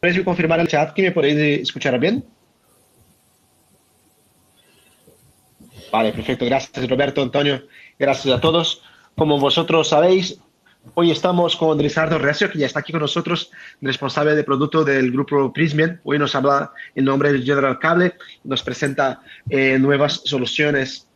¿Podéis confirmar en el chat que me podéis escuchar bien? Vale, perfecto. Gracias, Roberto, Antonio. Gracias a todos. Como vosotros sabéis, hoy estamos con Lizardo Recio, que ya está aquí con nosotros, responsable de producto del grupo Prismian. Hoy nos habla en nombre de General Cable, nos presenta nuevas soluciones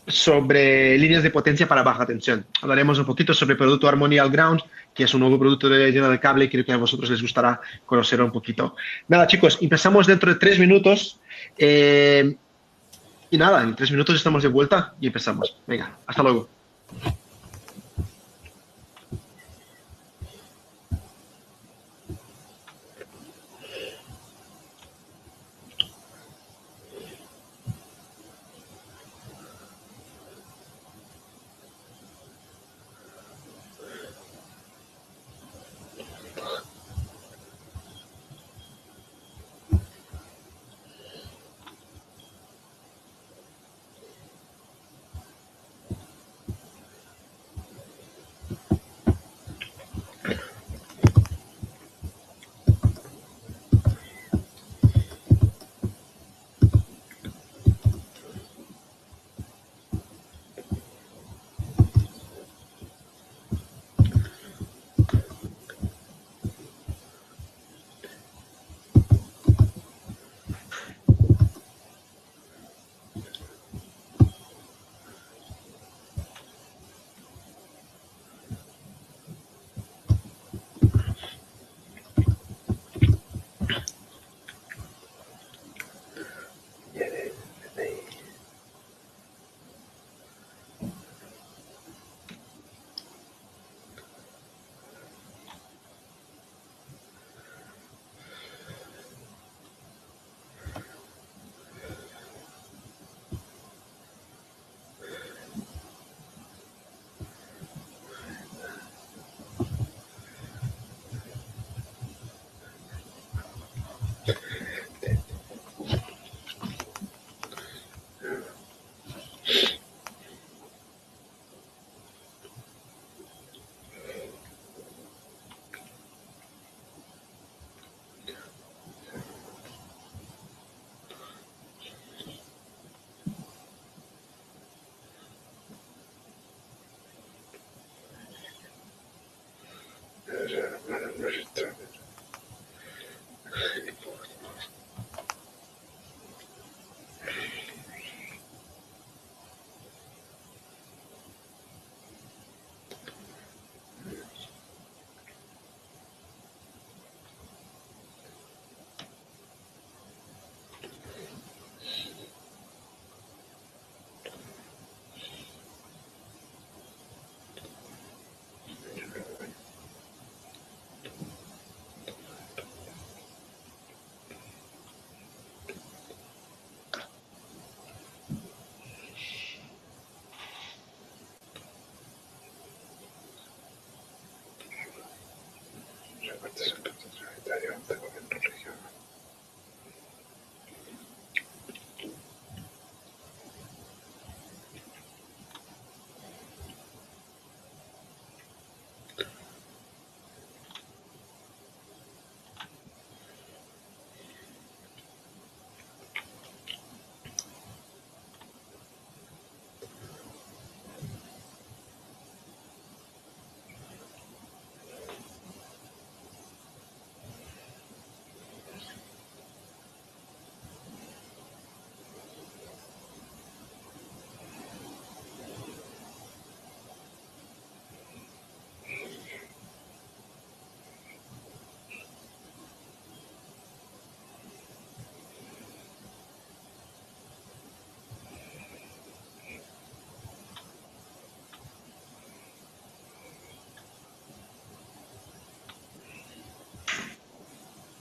sobre líneas de potencia para baja tensión. Hablaremos un poquito sobre el producto Harmony Ground, que es un nuevo producto de General Cable, y creo que a vosotros les gustará conocerlo un poquito. Nada, chicos, empezamos dentro de 3 minutos. Y nada, en 3 minutos estamos de vuelta y empezamos. Venga, hasta luego.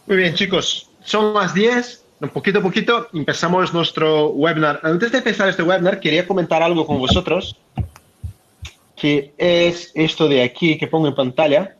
Muy bien, chicos, son las 10, un poquito a poquito empezamos nuestro webinar. Antes de empezar este webinar, quería comentar algo con vosotros, que es esto de aquí que pongo en pantalla.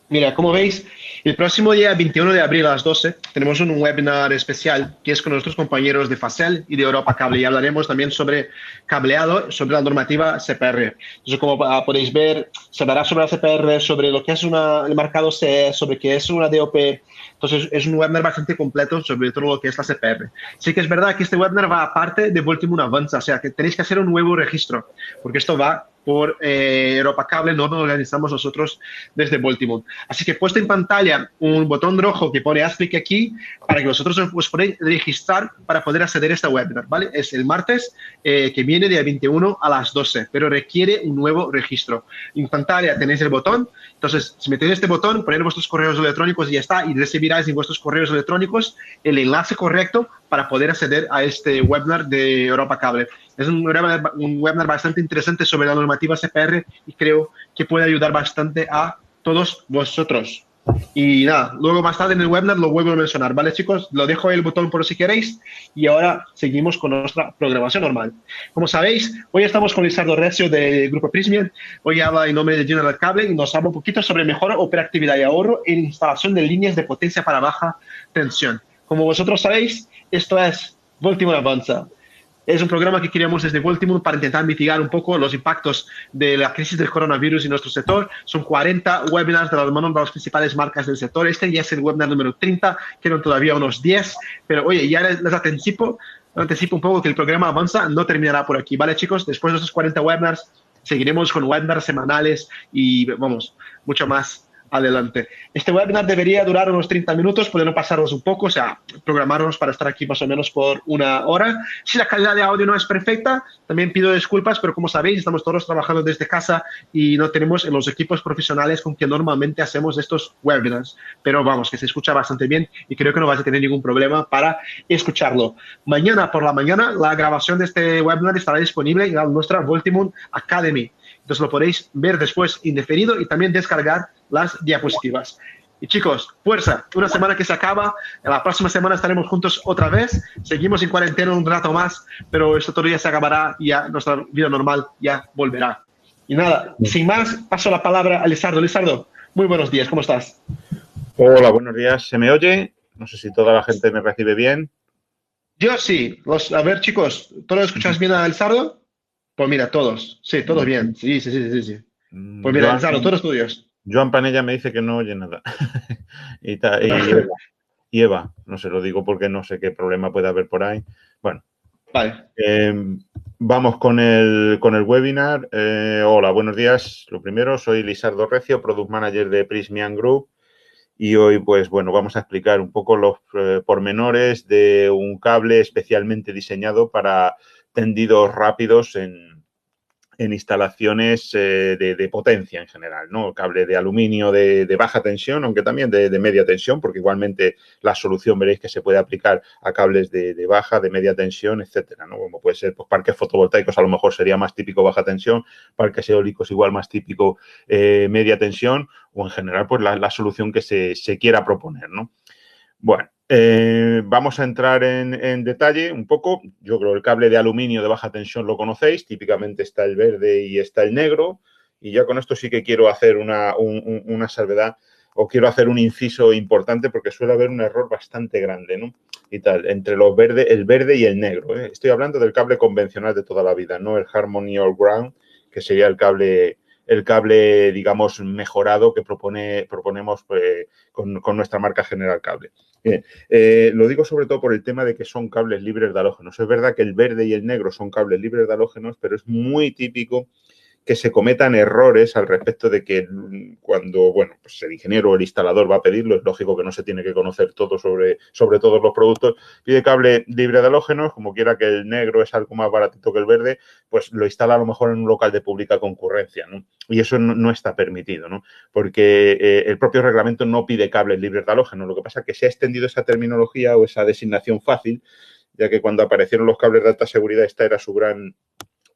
Mira, como veis, El próximo día 21 de abril a las 12 tenemos un webinar especial que es con nuestros compañeros de Facel y de Europa Cable y hablaremos también sobre cableado, sobre la normativa CPR. Entonces, como podéis ver, se hablará sobre la CPR, sobre lo que es el mercado CE, sobre qué es una DOP. Entonces, es un webinar bastante completo sobre todo lo que es la CPR. Sí que es verdad que este webinar va aparte de Voltimum Avanza, o sea, que tenéis que hacer un nuevo registro, porque esto va por Europa Cable, no lo organizamos nosotros desde Voltimum. Así que he puesto en pantalla un botón rojo que pone haz clic aquí para que vosotros os podáis registrar para poder acceder a esta webinar, ¿vale? Es el martes que viene, día 21 a las 12, pero requiere un nuevo registro. En pantalla tenéis el botón, entonces si metéis este botón, poner vuestros correos electrónicos y ya está, y recibiráis en vuestros correos electrónicos el enlace correcto para poder acceder a este webinar de Europa Cable. Es un webinar bastante interesante sobre la normativa CPR y creo que puede ayudar bastante a todos vosotros. Y nada, luego más tarde en el webinar lo vuelvo a mencionar, ¿vale, chicos? Lo dejo ahí el botón por si queréis y ahora seguimos con nuestra programación normal. Como sabéis, hoy estamos con Lizardo Recio del Grupo Prismian. Hoy habla en nombre de General Cable y nos habla un poquito sobre mejor operatividad y ahorro en instalación de líneas de potencia para baja tensión. Como vosotros sabéis, esto es Voltimum Avanza. Es un programa que creamos desde Voltimum para intentar mitigar un poco los impactos de la crisis del coronavirus en nuestro sector. Son 40 webinars de las manos de las principales marcas del sector. Este ya es el webinar número 30, quedan todavía unos 10. Pero oye, ya les anticipo un poco que el programa Avanza no terminará por aquí, ¿vale, chicos? Después de esos 40 webinars, seguiremos con webinars semanales y, vamos, mucho más adelante. Este webinar debería durar unos 30 minutos, podemos pasarnos un poco, o sea, programarnos para estar aquí más o menos por una hora. Si la calidad de audio no es perfecta, también pido disculpas, pero como sabéis, estamos todos trabajando desde casa y no tenemos los equipos profesionales con que normalmente hacemos estos webinars. Pero vamos, que se escucha bastante bien y creo que no vais a tener ningún problema para escucharlo. Mañana por la mañana, la grabación de este webinar estará disponible en nuestra Voltimum Academy. Entonces lo podéis ver después indeferido y también descargar las diapositivas. Y chicos, fuerza, una semana que se acaba, la próxima semana estaremos juntos otra vez, seguimos en cuarentena un rato más, pero esto todo ya se acabará y ya nuestra vida normal ya volverá. Y nada, sin más, paso la palabra a Lizardo. Lizardo, muy buenos días, ¿cómo estás? Hola, buenos días, ¿se me oye? No sé si toda la gente me recibe bien. Yo sí, a ver chicos, ¿todos escucháis bien a Lizardo? Pues mira, todos, sí, todos bien, sí, sí, sí, sí, sí. Pues mira, Lizardo, Joan, todos tuyos. Joan Panella me dice que no oye nada. Y Eva, no se lo digo porque no sé qué problema puede haber por ahí. Bueno, Vale. vamos con el webinar. Hola, buenos días. Lo primero, soy Lizardo Recio, Product Manager de Prismian Group. Y hoy, pues bueno, vamos a explicar un poco los pormenores de un cable especialmente diseñado para tendidos rápidos en instalaciones de potencia en general, ¿no? Cable de aluminio de baja tensión, aunque también de media tensión, porque igualmente la solución veréis que se puede aplicar a cables de baja, de media tensión, etcétera, ¿no? Como puede ser, pues, parques fotovoltaicos, a lo mejor sería más típico baja tensión, parques eólicos igual más típico media tensión, o en general, pues la solución que se quiera proponer, ¿no? Bueno, vamos a entrar en detalle un poco. Yo creo que el cable de aluminio de baja tensión lo conocéis. Típicamente está el verde y está el negro. Y ya con esto sí que quiero hacer una salvedad o quiero hacer un inciso importante porque suele haber un error bastante grande, ¿no? Y tal, entre el verde y el negro, ¿eh? Estoy hablando del cable convencional de toda la vida, no el Harmony All Ground, que sería el cable, digamos, mejorado que proponemos con nuestra marca General Cable. Bien, lo digo sobre todo por el tema de que son cables libres de halógenos. Es verdad que el verde y el negro son cables libres de halógenos, pero es muy típico que se cometan errores al respecto de que cuando, bueno, pues el ingeniero o el instalador va a pedirlo, es lógico que no se tiene que conocer todo sobre todos los productos, pide cable libre de halógenos, como quiera que el negro es algo más baratito que el verde, pues lo instala a lo mejor en un local de pública concurrencia, ¿no? Y eso no está permitido, ¿no? Porque el propio reglamento no pide cables libres de halógenos. Lo que pasa es que se ha extendido esa terminología o esa designación fácil, ya que cuando aparecieron los cables de alta seguridad, esta era su gran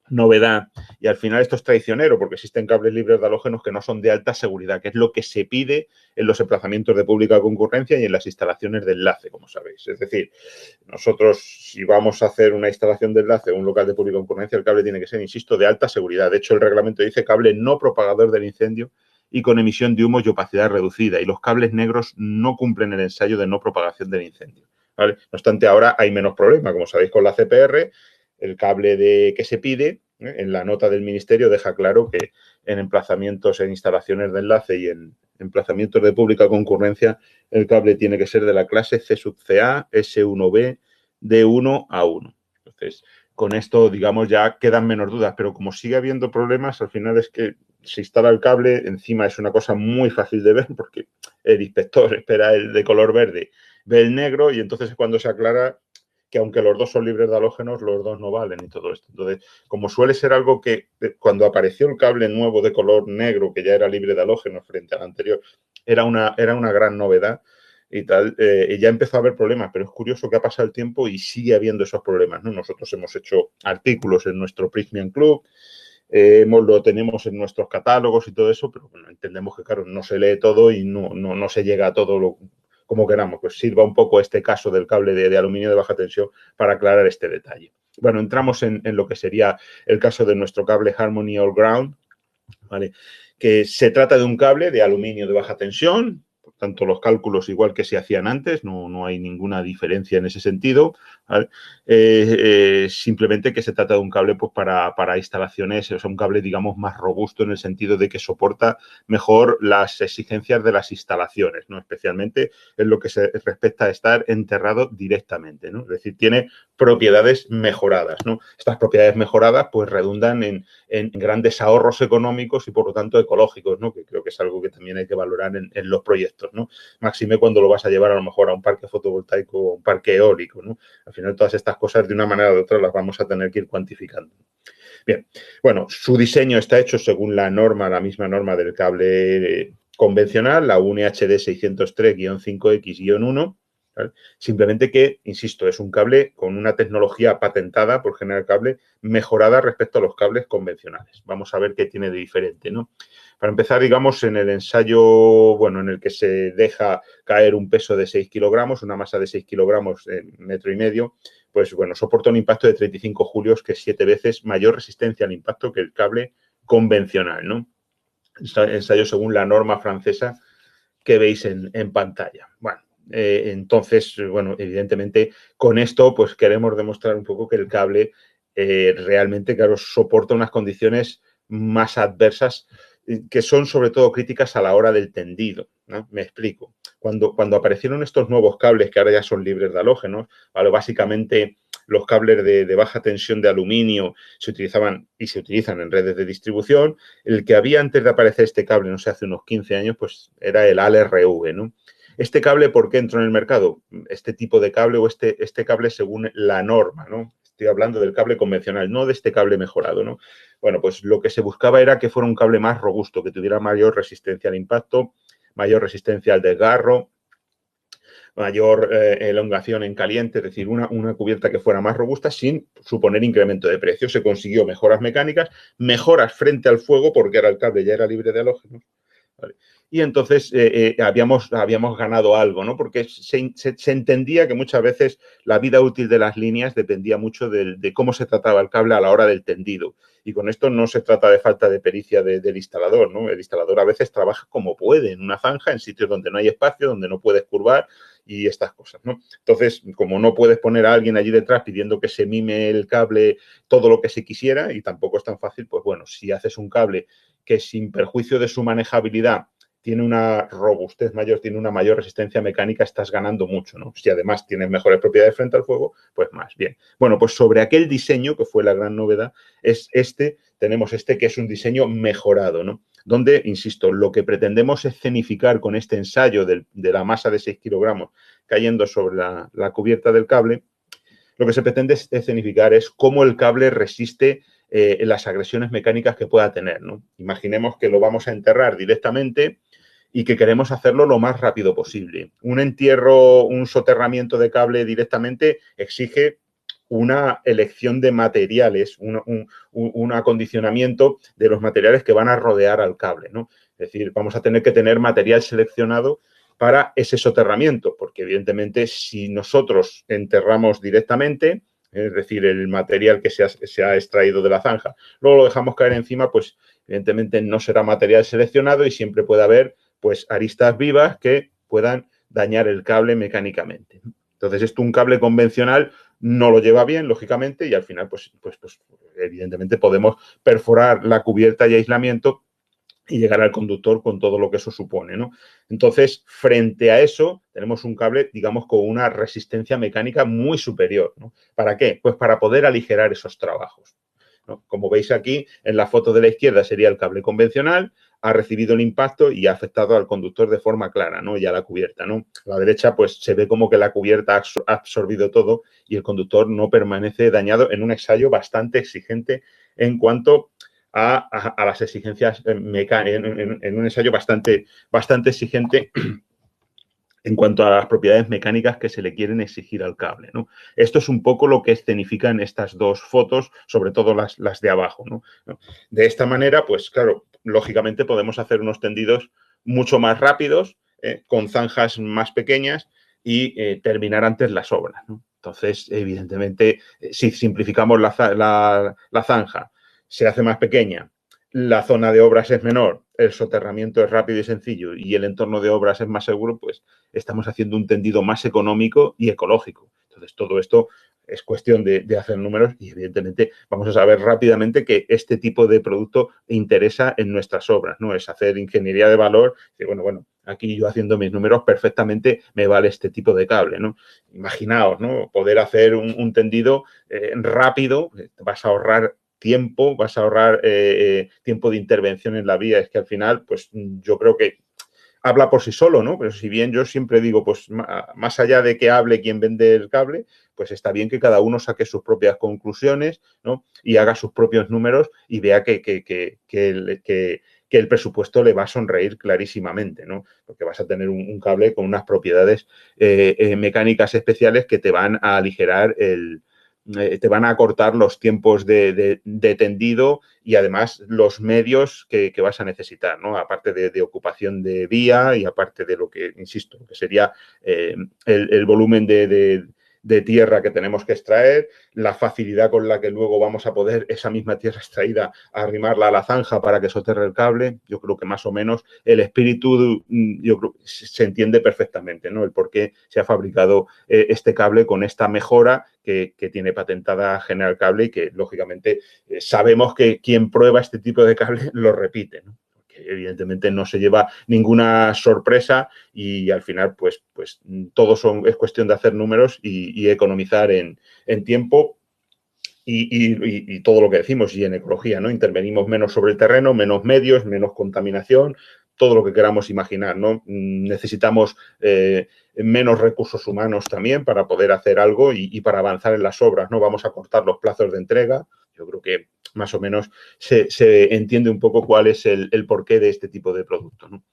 novedad, y al final esto es traicionero porque existen cables libres de halógenos que no son de alta seguridad, que es lo que se pide en los emplazamientos de pública concurrencia y en las instalaciones de enlace, como sabéis. Es decir, nosotros si vamos a hacer una instalación de enlace o un local de pública concurrencia, el cable tiene que ser, insisto, de alta seguridad. De hecho, el reglamento dice cable no propagador del incendio y con emisión de humos y opacidad reducida. Y los cables negros no cumplen el ensayo de no propagación del incendio, ¿vale? No obstante, ahora hay menos problema. Como sabéis, con la CPR, el cable que se pide, en la nota del ministerio deja claro que en emplazamientos, en instalaciones de enlace y en emplazamientos de pública concurrencia, el cable tiene que ser de la clase C-CA, S1B, D1A1. Entonces, con esto, digamos, ya quedan menos dudas, pero como sigue habiendo problemas, al final es que se instala el cable, encima es una cosa muy fácil de ver porque el inspector espera el de color verde, ve el negro y entonces es cuando se aclara que aunque los dos son libres de halógenos, los dos no valen y todo esto. Entonces, como suele ser algo que cuando apareció el cable nuevo de color negro, que ya era libre de halógenos frente al anterior, era una gran novedad y tal, y ya empezó a haber problemas, pero es curioso que ha pasado el tiempo y sigue habiendo esos problemas, ¿no? Nosotros hemos hecho artículos en nuestro Prismian Club, lo tenemos en nuestros catálogos y todo eso, pero bueno, entendemos que, claro, no se lee todo y no se llega a todo como queramos. Pues sirva un poco este caso del cable de aluminio de baja tensión para aclarar este detalle. Bueno, entramos en lo que sería el caso de nuestro cable Harmony All Ground, ¿vale? Que se trata de un cable de aluminio de baja tensión. Por tanto, los cálculos igual que se hacían antes, no hay ninguna diferencia en ese sentido, ¿vale? Simplemente que se trata de un cable pues, para instalaciones, o sea, un cable, digamos, más robusto en el sentido de que soporta mejor las exigencias de las instalaciones, ¿no? Especialmente en lo que se respecta a estar enterrado directamente, ¿no? Es decir, tiene propiedades mejoradas, ¿no? Estas propiedades mejoradas pues redundan en grandes ahorros económicos y, por lo tanto, ecológicos, ¿no? Que creo que es algo que también hay que valorar en los proyectos, ¿no? Máxime cuando lo vas a llevar a lo mejor a un parque fotovoltaico o un parque eólico, ¿no? Al final, todas estas cosas, de una manera o de otra, las vamos a tener que ir cuantificando. Bien, bueno, su diseño está hecho según la misma norma del cable convencional, la UNE HD 603-5X-1, ¿vale? Simplemente que, insisto, es un cable con una tecnología patentada por General Cable mejorada respecto a los cables convencionales. Vamos a ver qué tiene de diferente, ¿no? Para empezar, digamos, en el ensayo, bueno, en el que se deja caer un peso de 6 kilogramos, una masa de 6 kilogramos en 1,5 metros, pues, bueno, soporta un impacto de 35 julios, que es 7 veces mayor resistencia al impacto que el cable convencional, ¿no? Ensayo según la norma francesa que veis en pantalla. Bueno, entonces, bueno, evidentemente con esto pues queremos demostrar un poco que el cable realmente, claro, soporta unas condiciones más adversas que son sobre todo críticas a la hora del tendido, ¿no? Me explico. Cuando aparecieron estos nuevos cables que ahora ya son libres de halógenos, ¿vale? Básicamente los cables de baja tensión de aluminio se utilizaban y se utilizan en redes de distribución. El que había antes de aparecer este cable, no sé, hace unos 15 años, pues era el ALRV, ¿no? Este cable, ¿por qué entró en el mercado? Este tipo de cable o este cable según la norma, ¿no? Estoy hablando del cable convencional, no de este cable mejorado, ¿no? Bueno, pues lo que se buscaba era que fuera un cable más robusto, que tuviera mayor resistencia al impacto, mayor resistencia al desgarro, mayor elongación en caliente, es decir, una cubierta que fuera más robusta sin suponer incremento de precio. Se consiguió mejoras mecánicas, mejoras frente al fuego, porque ahora el cable ya era libre de halógenos, ¿vale? Y entonces habíamos ganado algo, ¿no? Porque se entendía que muchas veces la vida útil de las líneas dependía mucho de cómo se trataba el cable a la hora del tendido. Y con esto no se trata de falta de pericia del instalador, ¿no? El instalador a veces trabaja como puede, en una zanja, en sitios donde no hay espacio, donde no puedes curvar y estas cosas, ¿no? Entonces, como no puedes poner a alguien allí detrás pidiendo que se mime el cable todo lo que se quisiera, y tampoco es tan fácil, pues bueno, si haces un cable que sin perjuicio de su manejabilidad tiene una robustez mayor, tiene una mayor resistencia mecánica, estás ganando mucho, ¿no? Si además tienes mejores propiedades frente al fuego, pues más bien. Bueno, pues sobre aquel diseño, que fue la gran novedad, tenemos que es un diseño mejorado, ¿no? Donde, insisto, lo que pretendemos escenificar con este ensayo de la masa de 6 kilogramos cayendo sobre la cubierta del cable, lo que se pretende escenificar es cómo el cable resiste las agresiones mecánicas que pueda tener, ¿no? Imaginemos que lo vamos a enterrar directamente y que queremos hacerlo lo más rápido posible. Un entierro, un soterramiento de cable directamente exige una elección de materiales, un acondicionamiento de los materiales que van a rodear al cable, ¿no? Es decir, vamos a tener que tener material seleccionado para ese soterramiento, porque evidentemente si nosotros enterramos directamente, es decir, el material que se ha extraído de la zanja, luego lo dejamos caer encima, pues evidentemente no será material seleccionado y siempre puede haber pues aristas vivas que puedan dañar el cable mecánicamente. Entonces, esto un cable convencional no lo lleva bien, lógicamente, y al final, pues evidentemente podemos perforar la cubierta y aislamiento y llegar al conductor con todo lo que eso supone, ¿no? Entonces, frente a eso, tenemos un cable, digamos, con una resistencia mecánica muy superior, ¿no? ¿Para qué? Pues para poder aligerar esos trabajos, ¿no? Como veis aquí, en la foto de la izquierda sería el cable convencional, ha recibido el impacto y ha afectado al conductor de forma clara, ¿no? Y a la cubierta, ¿no? A la derecha, pues se ve como que la cubierta ha absorbido todo y el conductor no permanece dañado en un ensayo bastante exigente en cuanto a las exigencias mecánicas, en un ensayo bastante exigente en cuanto a las propiedades mecánicas que se le quieren exigir al cable, ¿no? Esto es un poco lo que escenifican estas dos fotos, sobre todo las de abajo, ¿no? De esta manera, pues claro, lógicamente podemos hacer unos tendidos mucho más rápidos, con zanjas más pequeñas y terminar antes las obras, ¿no? Entonces, evidentemente, si simplificamos la zanja, se hace más pequeña, la zona de obras es menor, el soterramiento es rápido y sencillo y el entorno de obras es más seguro, pues estamos haciendo un tendido más económico y ecológico. Entonces, todo esto es cuestión de hacer números y, evidentemente, vamos a saber rápidamente que este tipo de producto interesa en nuestras obras, ¿no? Es hacer ingeniería de valor y, bueno, aquí yo haciendo mis números perfectamente me vale este tipo de cable, ¿no? Imaginaos, ¿no? Poder hacer un tendido rápido, vas a ahorrar tiempo, vas a ahorrar tiempo de intervención en la vía. Es que al final, pues yo creo que habla por sí solo, ¿no? Pero si bien yo siempre digo, pues más allá de que hable quien vende el cable, pues está bien que cada uno saque sus propias conclusiones, ¿no? Y haga sus propios números y vea que el presupuesto le va a sonreír clarísimamente, ¿no? Porque vas a tener un cable con unas propiedades mecánicas especiales que te van a aligerar te van a acortar los tiempos de tendido y además los medios que vas a necesitar, ¿no? Aparte de ocupación de vía y aparte de lo que, insisto, que sería el volumen de tierra que tenemos que extraer, la facilidad con la que luego vamos a poder esa misma tierra extraída arrimarla a la zanja para que soterre el cable. Yo creo que más o menos el espíritu yo creo, se entiende perfectamente, ¿no? El por qué se ha fabricado este cable con esta mejora que tiene patentada General Cable y que, lógicamente, sabemos que quien prueba este tipo de cable lo repite, ¿no? Evidentemente no se lleva ninguna sorpresa y al final pues todo es cuestión de hacer números y economizar en tiempo y todo lo que decimos y en ecología, ¿no? Intervenimos menos sobre el terreno, menos medios, menos contaminación, todo lo que queramos imaginar, ¿no? Necesitamos menos recursos humanos también para poder hacer algo y para avanzar en las obras, ¿no? Vamos a cortar los plazos de entrega. Yo creo que más o menos se entiende un poco cuál es el porqué de este tipo de producto, ¿no?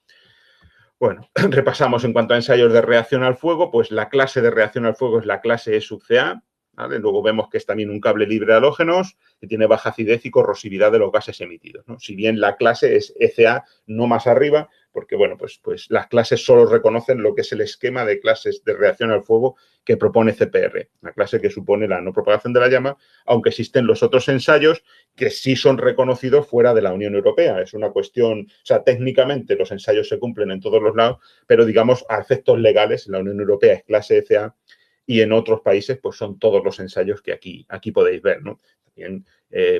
Bueno, repasamos en cuanto a ensayos de reacción al fuego, pues la clase de reacción al fuego es la clase E sub Ca, ¿vale? Luego vemos que es también un cable libre de halógenos, que tiene baja acidez y corrosividad de los gases emitidos, ¿no? Si bien la clase es ECA, no más arriba, porque, bueno, pues las clases solo reconocen lo que es el esquema de clases de reacción al fuego que propone CPR, la clase que supone la no propagación de la llama, aunque existen los otros ensayos que sí son reconocidos fuera de la Unión Europea. Es una cuestión, o sea, técnicamente los ensayos se cumplen en todos los lados, pero, digamos, a efectos legales, en la Unión Europea es clase ECA y en otros países, pues son todos los ensayos que aquí podéis ver, ¿no? También,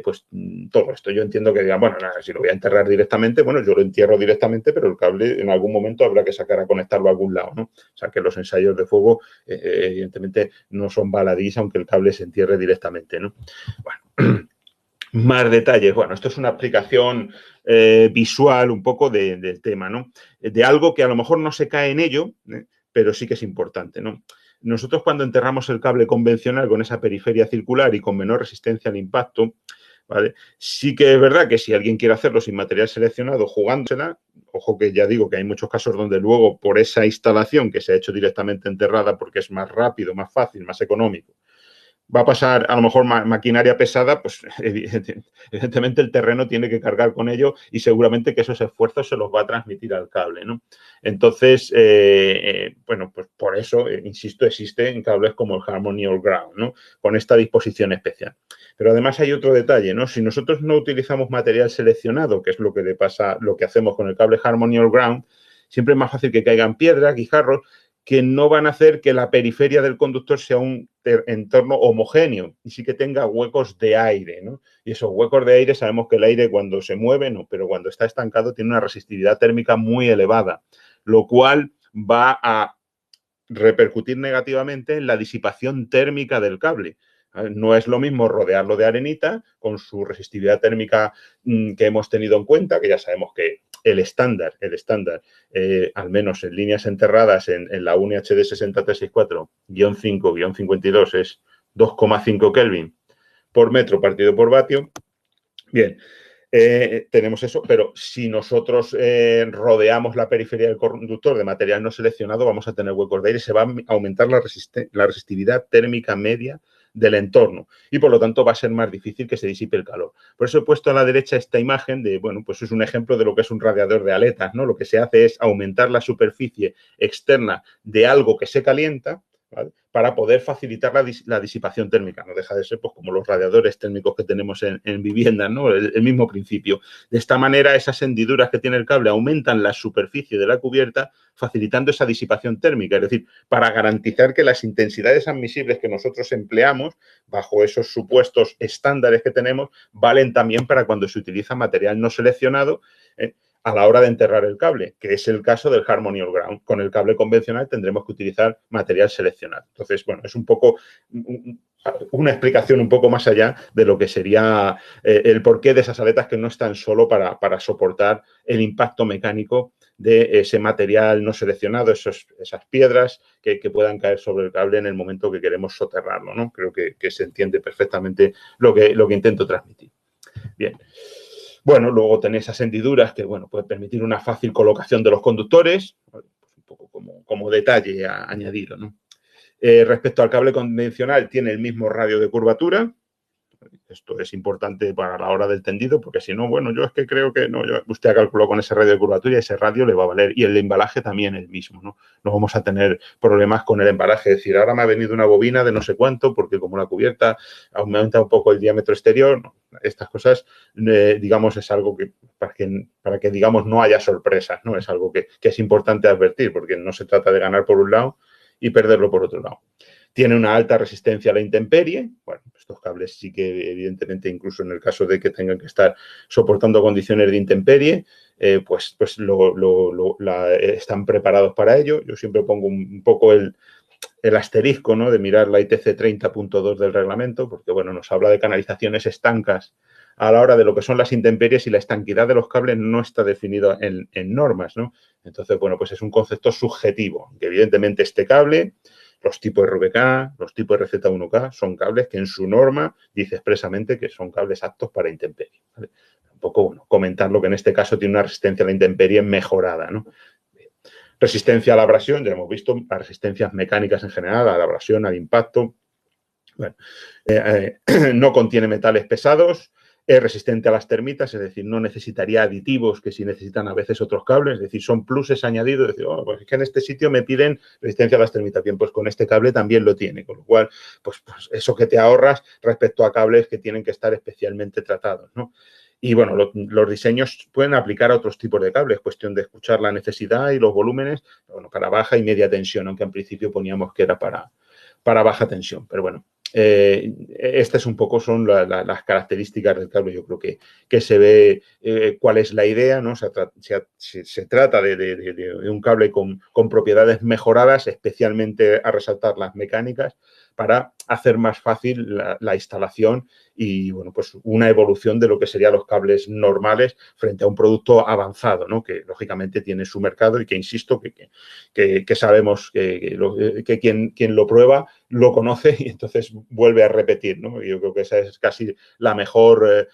pues todo esto. Yo entiendo que digan, bueno, nada, si lo voy a enterrar directamente, bueno, yo lo entierro directamente, pero el cable en algún momento habrá que sacar a conectarlo a algún lado, ¿no? O sea, que los ensayos de fuego, evidentemente, no son baladís, aunque el cable se entierre directamente, ¿no? Bueno, más detalles. Bueno, esto es una aplicación visual un poco del tema, ¿no? De algo que a lo mejor no se cae en ello, pero sí que es importante, ¿no? Nosotros cuando enterramos el cable convencional con esa periferia circular y con menor resistencia al impacto, ¿vale? Sí que es verdad que si alguien quiere hacerlo sin material seleccionado, jugándosela, ojo que ya digo que hay muchos casos donde luego por esa instalación que se ha hecho directamente enterrada porque es más rápido, más fácil, más económico, va a pasar a lo mejor maquinaria pesada, pues evidentemente el terreno tiene que cargar con ello y seguramente que esos esfuerzos se los va a transmitir al cable, ¿no? Entonces, bueno, pues por eso, insisto, existen cables como el Harmony All Ground, ¿no? Con esta disposición especial. Pero además hay otro detalle, ¿no? Si nosotros no utilizamos material seleccionado, que es lo que le pasa, lo que hacemos con el cable Harmony All Ground, siempre es más fácil que caigan piedras, guijarros, que no van a hacer que la periferia del conductor sea un entorno homogéneo y sí que tenga huecos de aire, ¿no? Y esos huecos de aire, sabemos que el aire cuando se mueve, no, pero cuando está estancado tiene una resistividad térmica muy elevada, lo cual va a repercutir negativamente en la disipación térmica del cable. No es lo mismo rodearlo de arenita con su resistividad térmica que hemos tenido en cuenta, que ya sabemos que el estándar, al menos en líneas enterradas en la UNI HD 60364-5-52 es 2,5 Kelvin por metro partido por vatio. Bien, tenemos eso, pero si nosotros rodeamos la periferia del conductor de material no seleccionado, vamos a tener huecos de aire, se va a aumentar la resistividad térmica media del entorno y por lo tanto va a ser más difícil que se disipe el calor. Por eso he puesto a la derecha esta imagen de, bueno, pues es un ejemplo de lo que es un radiador de aletas, ¿no? Lo que se hace es aumentar la superficie externa de algo que se calienta, ¿vale? Para poder facilitar la disipación térmica. No deja de ser pues, como los radiadores térmicos que tenemos en viviendas, ¿no? El mismo principio. De esta manera, esas hendiduras que tiene el cable aumentan la superficie de la cubierta, facilitando esa disipación térmica. Es decir, para garantizar que las intensidades admisibles que nosotros empleamos, bajo esos supuestos estándares que tenemos, valen también para cuando se utiliza material no seleccionado, a la hora de enterrar el cable, que es el caso del Harmony All Ground. Con el cable convencional tendremos que utilizar material seleccionado. Entonces, bueno, es un poco una explicación un poco más allá de lo que sería el porqué de esas aletas que no están solo para soportar el impacto mecánico de ese material no seleccionado, esas piedras que puedan caer sobre el cable en el momento que queremos soterrarlo, ¿no? Creo que se entiende perfectamente lo que intento transmitir. Bien. Bueno, luego tenéis esas hendiduras que, bueno, pueden permitir una fácil colocación de los conductores, pues un poco como detalle añadido, ¿no? Respecto al cable convencional, tiene el mismo radio de curvatura. Esto es importante para la hora del tendido, porque si no, bueno, yo es que creo que no, usted ha calculado con ese radio de curvatura y ese radio le va a valer. Y el embalaje también el mismo, ¿no? No vamos a tener problemas con el embalaje. Es decir, ahora me ha venido una bobina de no sé cuánto, porque como la cubierta aumenta un poco el diámetro exterior, no, estas cosas, digamos, es algo que para que, digamos, no haya sorpresas, ¿no? Es algo que es importante advertir, porque no se trata de ganar por un lado y perderlo por otro lado. Tiene una alta resistencia a la intemperie. Bueno, estos cables sí que, evidentemente, incluso en el caso de que tengan que estar soportando condiciones de intemperie, pues están preparados para ello. Yo siempre pongo un poco el asterisco, ¿no? De mirar la ITC 30.2 del reglamento, porque, bueno, nos habla de canalizaciones estancas a la hora de lo que son las intemperies y la estanquidad de los cables no está definido en normas, ¿no? Entonces, bueno, pues es un concepto subjetivo, que evidentemente este cable, los tipos RVK, los tipos RZ1K, son cables que en su norma dice expresamente que son cables aptos para intemperie, ¿vale? Un poco, bueno, comentarlo que en este caso tiene una resistencia a la intemperie mejorada, ¿no? Resistencia a la abrasión, ya hemos visto, las resistencias mecánicas en general, a la abrasión, al impacto. Bueno, no contiene metales pesados, es resistente a las termitas, es decir, no necesitaría aditivos que sí necesitan a veces otros cables, es decir, son pluses añadidos, es decir, oh, pues es que en este sitio me piden resistencia a las termitas, bien, pues con este cable también lo tiene, con lo cual, pues eso que te ahorras respecto a cables que tienen que estar especialmente tratados, ¿no? Y, bueno, los diseños pueden aplicar a otros tipos de cables, cuestión de escuchar la necesidad y los volúmenes, bueno, para baja y media tensión, aunque en principio poníamos que era para baja tensión, pero bueno. Estas un poco son las características del cable. Yo creo que se ve cuál es la idea, ¿no? Se trata de un cable con propiedades mejoradas, especialmente a resaltar las mecánicas, para hacer más fácil la instalación y, bueno, pues una evolución de lo que serían los cables normales frente a un producto avanzado, ¿no? Que lógicamente tiene su mercado y que, insisto, que sabemos que quien lo prueba lo conoce y entonces vuelve a repetir, ¿no? Y yo creo que esa es casi la mejor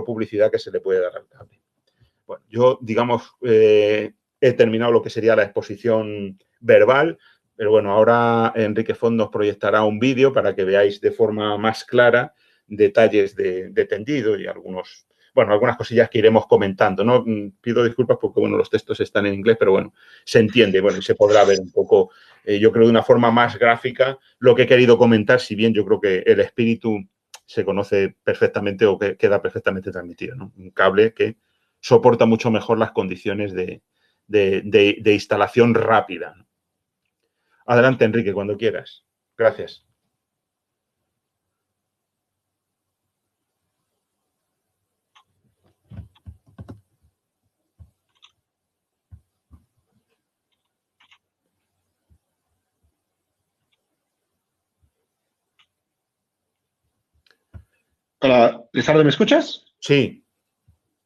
publicidad que se le puede dar al cable. Bueno, yo, digamos, he terminado lo que sería la exposición verbal. Pero bueno, ahora Enrique Font nos proyectará un vídeo para que veáis de forma más clara detalles de tendido y algunas cosillas que iremos comentando, ¿no? Pido disculpas porque, bueno, los textos están en inglés, pero bueno, se entiende, bueno, y se podrá ver un poco, yo creo, de una forma más gráfica lo que he querido comentar, si bien yo creo que el espíritu se conoce perfectamente o que queda perfectamente transmitido, ¿no? Un cable que soporta mucho mejor las condiciones de instalación rápida, ¿no? Adelante, Enrique, cuando quieras. Gracias. Hola, Lizardo, ¿me escuchas? Sí.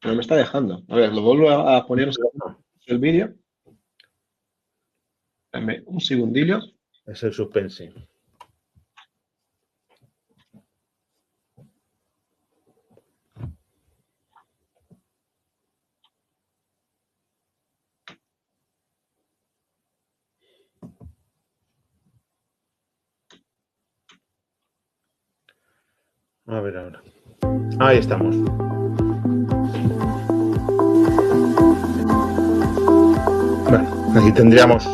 No me está dejando. A ver, lo vuelvo a poner el vídeo. Dame un segundillo. Es el suspense. A ver ahora. Ahí estamos. Bueno, aquí tendríamos,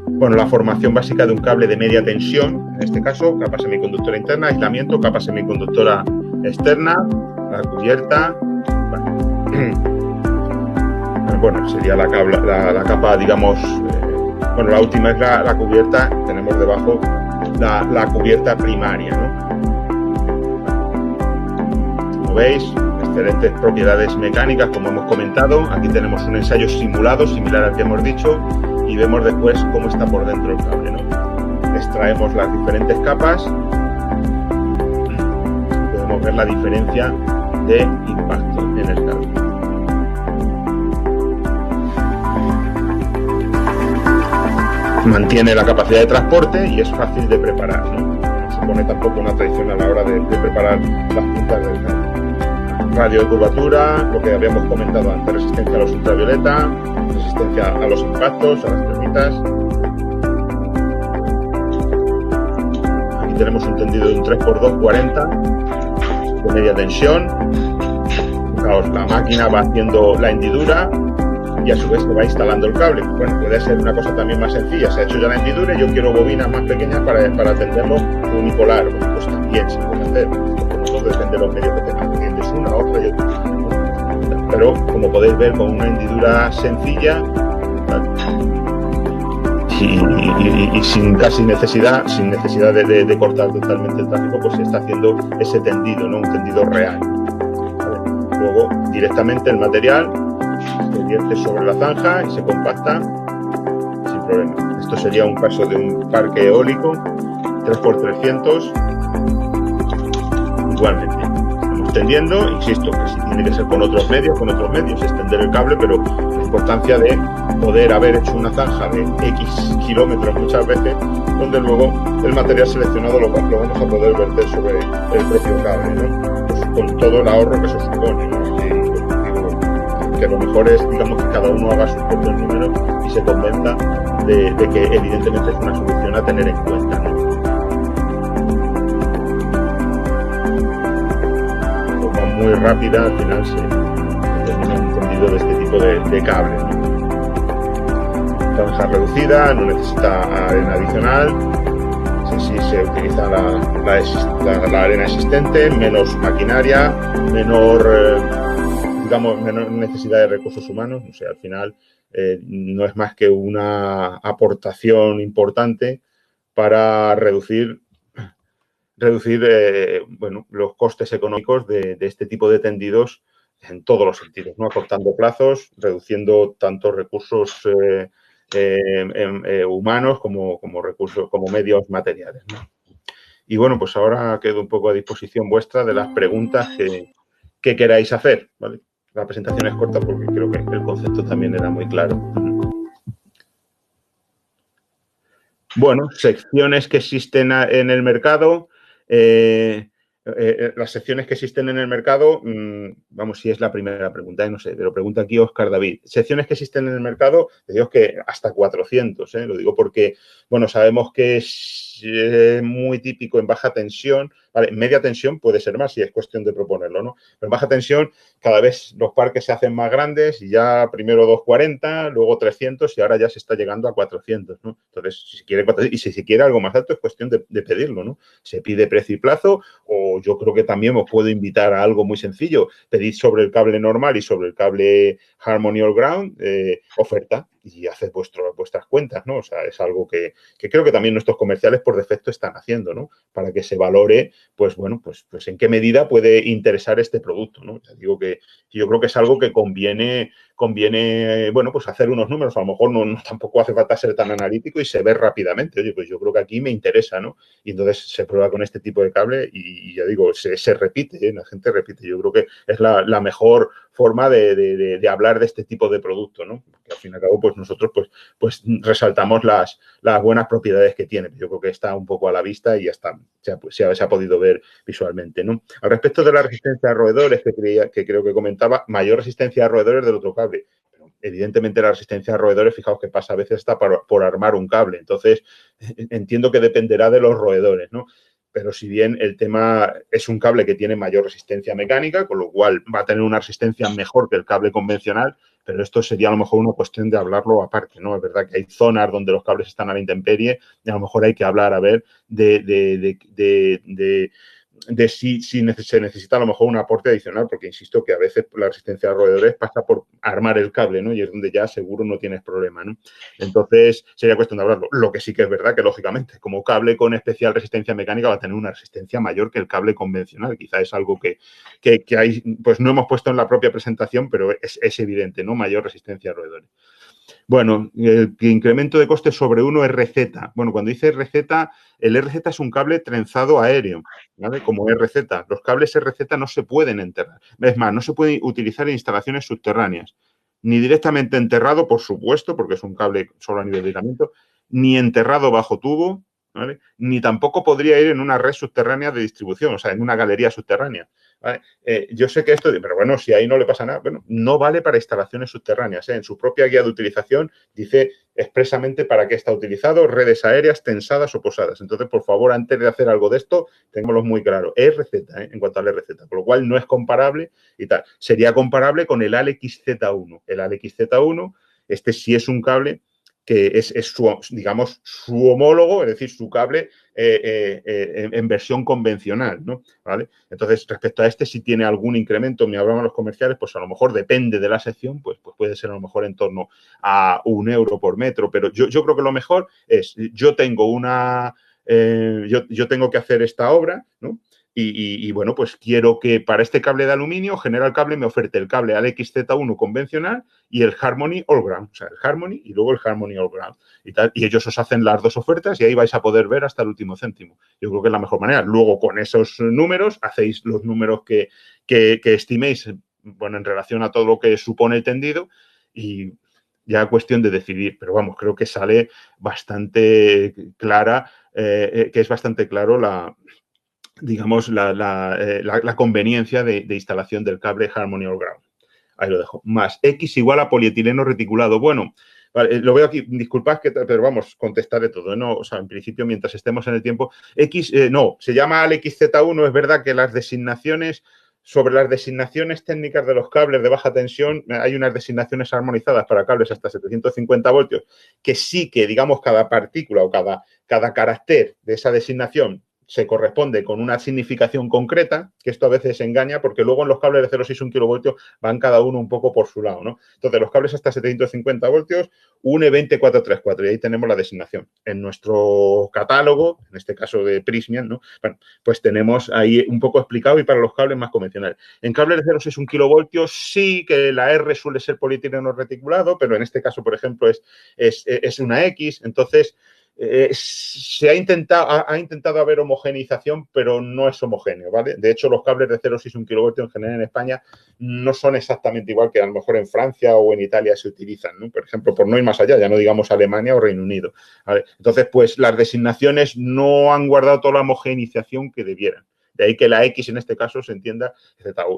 bueno, la formación básica de un cable de media tensión, en este caso, capa semiconductora interna, aislamiento, capa semiconductora externa, la cubierta. Bueno, sería la capa, digamos, bueno, la última es la cubierta, tenemos debajo la cubierta primaria, ¿no? Como veis, excelentes propiedades mecánicas, como hemos comentado. Aquí tenemos un ensayo simulado, similar al que hemos dicho, y vemos después cómo está por dentro el cable, ¿no? Extraemos las diferentes capas. Podemos ver la diferencia de impacto en el cable. Mantiene la capacidad de transporte y es fácil de preparar, ¿no? No supone tampoco una traición a la hora de preparar las puntas del cable. Radio de curvatura, lo que habíamos comentado antes, resistencia a los ultravioleta, resistencia a los impactos, a las termitas. Aquí tenemos un tendido de un 3x2 40 de media tensión. Fijaos, la máquina va haciendo la hendidura y a su vez se va instalando el cable. Bueno, puede ser una cosa también más sencilla. Se ha hecho ya la hendidura y yo quiero bobinas más pequeñas para tenderlo unipolar. Pues también se puede hacer. Todo depende de los medios que tengas. Tienes una, otra y otra. Pero como podéis ver, con una hendidura sencilla y sin casi necesidad, de cortar totalmente el tráfico, pues se está haciendo ese tendido, ¿no? Un tendido real. ¿Vale? Luego, directamente el material se vierte sobre la zanja y se compacta sin problema. Esto sería un caso de un parque eólico 3x300. Igualmente, estamos tendiendo, insisto, que si tiene que ser con otros medios, extender el cable, pero la importancia de poder haber hecho una zanja de X kilómetros muchas veces, donde luego el material seleccionado lo vamos a poder verter sobre el propio cable, ¿no? Pues con todo el ahorro que eso supone, ¿no? Que lo mejor es, digamos, que cada uno haga sus propios números y se convenza de que evidentemente es una solución a tener en cuenta, ¿no? Muy rápida, al final se termina un tendido de este tipo de cable, ¿no? Zanja reducida, no necesita arena adicional, si se utiliza la arena existente, menos maquinaria, menor necesidad de recursos humanos. O sea, al final no es más que una aportación importante para reducir bueno, los costes económicos de este tipo de tendidos en todos los sentidos, ¿no? Acortando plazos, reduciendo tanto recursos humanos como recursos, como medios materiales, ¿no? Y bueno, pues ahora quedo un poco a disposición vuestra de las preguntas que queráis hacer, ¿vale? La presentación es corta porque creo que el concepto también era muy claro. Bueno, secciones que existen en el mercado. las secciones que existen en el mercado, vamos, si es la primera pregunta, no sé, pero pregunta aquí Oscar David. Secciones que existen en el mercado, te digo que hasta 400, lo digo porque, bueno, sabemos que es muy típico en baja tensión, vale, en media tensión puede ser más si es cuestión de proponerlo, ¿no? Pero en baja tensión cada vez los parques se hacen más grandes y ya primero 240, luego 300 y ahora ya se está llegando a 400, ¿no? Entonces, si se quiere, y si se quiere algo más alto es cuestión de pedirlo, ¿no? Se pide precio y plazo, o yo creo que también os puedo invitar a algo muy sencillo. Pedid sobre el cable normal y sobre el cable Harmony All Ground oferta y haced vuestras cuentas, ¿no? O sea, es algo que creo que también nuestros comerciales por defecto están haciendo, ¿no? Para que se valore, pues bueno, pues en qué medida puede interesar este producto, ¿no? Ya digo que yo creo que es algo que conviene, bueno, pues hacer unos números. A lo mejor no tampoco hace falta ser tan analítico y se ve rápidamente. Oye, pues yo creo que aquí me interesa, ¿no? Y entonces se prueba con este tipo de cable y ya digo, se repite, ¿eh? La gente repite. Yo creo que es la mejor forma de hablar de este tipo de producto, ¿no? Porque al fin y al cabo, pues nosotros pues resaltamos las buenas propiedades que tiene. Yo creo que está un poco a la vista y ya está, se ha podido ver visualmente, ¿no? Al respecto de la resistencia a roedores, que creo que comentaba, mayor resistencia a roedores del otro cable. Pero evidentemente la resistencia a roedores, fijaos que pasa a veces hasta por armar un cable. Entonces, entiendo que dependerá de los roedores, ¿no? Pero si bien el tema es un cable que tiene mayor resistencia mecánica, con lo cual va a tener una resistencia mejor que el cable convencional, pero esto sería a lo mejor una cuestión de hablarlo aparte, ¿no? Es verdad que hay zonas donde los cables están a la intemperie y a lo mejor hay que hablar, a ver, de si se necesita a lo mejor un aporte adicional, porque insisto que a veces la resistencia a roedores pasa por armar el cable, ¿no? Y es donde ya seguro no tienes problema, ¿no? Entonces, sería cuestión de hablarlo. Lo que sí que es verdad que, lógicamente, como cable con especial resistencia mecánica va a tener una resistencia mayor que el cable convencional. Quizá es algo que hay, pues no hemos puesto en la propia presentación, pero es evidente, ¿no? Mayor resistencia a roedores. Bueno, el incremento de costes sobre 1 RZ. Bueno, cuando dice RZ, el RZ es un cable trenzado aéreo, ¿vale? Como RZ. Los cables RZ no se pueden enterrar. Es más, no se pueden utilizar en instalaciones subterráneas. Ni directamente enterrado, por supuesto, porque es un cable solo a nivel de aislamiento, ni enterrado bajo tubo, ¿vale? Ni tampoco podría ir en una red subterránea de distribución, o sea, en una galería subterránea. ¿Vale? Yo sé que esto, pero bueno, si ahí no le pasa nada, bueno, no vale para instalaciones subterráneas. En su propia guía de utilización dice expresamente para qué está utilizado, redes aéreas, tensadas o posadas. Entonces, por favor, antes de hacer algo de esto, tengámoslo muy claro. Es receta, en cuanto a la receta, con lo cual no es comparable y tal. Sería comparable con el Alex Z1. El Alex Z1, este sí es un cable que es su, digamos, su homólogo, es decir, su cable en versión convencional, ¿no? ¿Vale? Entonces, respecto a este, si tiene algún incremento, me hablaban los comerciales, pues a lo mejor depende de la sección, pues puede ser a lo mejor en torno a 1 € por metro, pero yo creo que lo mejor es, yo tengo yo tengo que hacer esta obra, ¿no? Y bueno, pues quiero que para este cable de aluminio, General Cable me oferte el cable Alex Z1 convencional y el Harmony All Ground, o sea, el Harmony y luego el Harmony All Ground y tal. Y ellos os hacen las dos ofertas y ahí vais a poder ver hasta el último céntimo. Yo creo que es la mejor manera. Luego, con esos números, hacéis los números que estiméis, bueno, en relación a todo lo que supone el tendido y ya cuestión de decidir. Pero vamos, creo que sale bastante clara, que es bastante claro digamos, la conveniencia de instalación del cable Harmony All Ground. Ahí lo dejo. Más X igual a polietileno reticulado. Bueno, vale, lo veo aquí. Disculpad, pero vamos, contestaré todo, ¿no? O sea, en principio, mientras estemos en el tiempo. No, se llama Alex Z1. Es verdad que sobre las designaciones técnicas de los cables de baja tensión, hay unas designaciones armonizadas para cables hasta 750 voltios, que sí que, digamos, cada partícula o cada carácter de esa designación se corresponde con una significación concreta, que esto a veces engaña, porque luego en los cables de 0,6 kV van cada uno un poco por su lado, ¿no? Entonces, los cables hasta 750 voltios, UNE 20434, y ahí tenemos la designación. En nuestro catálogo, en este caso de Prysmian, ¿no? Bueno, pues tenemos ahí un poco explicado y para los cables más convencionales. En cables de 0,6 kV sí que la R suele ser polietileno reticulado, pero en este caso, por ejemplo, es una X, entonces se ha intentado haber homogeneización, pero no es homogéneo, ¿vale? De hecho, los cables de 0,6 kV en general en España no son exactamente igual que a lo mejor en Francia o en Italia se utilizan, ¿no? Por ejemplo, por no ir más allá, ya no digamos Alemania o Reino Unido, ¿vale? Entonces, pues las designaciones no han guardado toda la homogeneización que debieran. De ahí que la X en este caso se entienda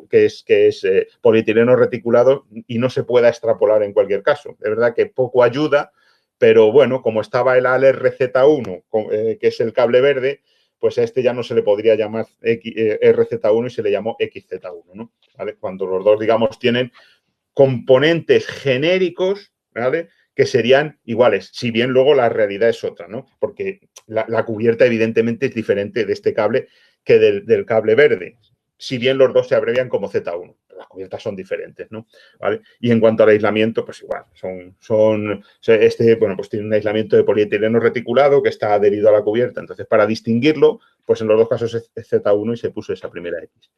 que es polietileno reticulado y no se pueda extrapolar en cualquier caso. Es verdad que poco ayuda, pero bueno, como estaba el ALRZ1, que es el cable verde, pues a este ya no se le podría llamar RZ1 y se le llamó XZ1, ¿no? ¿Vale? Cuando los dos, digamos, tienen componentes genéricos, ¿vale?, que serían iguales, si bien luego la realidad es otra, ¿no? Porque la cubierta evidentemente es diferente de este cable que del cable verde, si bien los dos se abrevian como Z1, las cubiertas son diferentes, ¿no? ¿Vale? Y en cuanto al aislamiento, pues igual, bueno, pues tiene un aislamiento de polietileno reticulado que está adherido a la cubierta, entonces para distinguirlo, pues en los dos casos es Z1 y se puso esa primera X.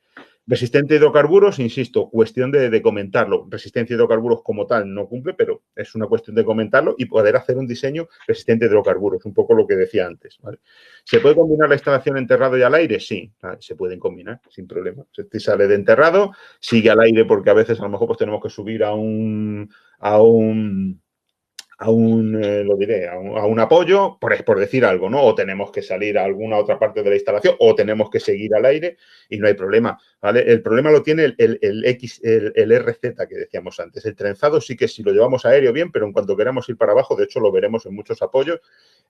Resistente a hidrocarburos, insisto, cuestión de comentarlo. Resistencia a hidrocarburos como tal no cumple, pero es una cuestión de comentarlo y poder hacer un diseño resistente a hidrocarburos, un poco lo que decía antes, ¿vale? ¿Se puede combinar la instalación enterrado y al aire? Sí, se pueden combinar sin problema. Si sale de enterrado, sigue al aire porque a veces a lo mejor pues tenemos que subir a un lo diré, a un apoyo, por decir algo, ¿no? O tenemos que salir a alguna otra parte de la instalación o tenemos que seguir al aire y no hay problema, ¿vale? El problema lo tiene el RZ que decíamos antes. El trenzado sí que si lo llevamos aéreo bien, pero en cuanto queramos ir para abajo, de hecho lo veremos en muchos apoyos,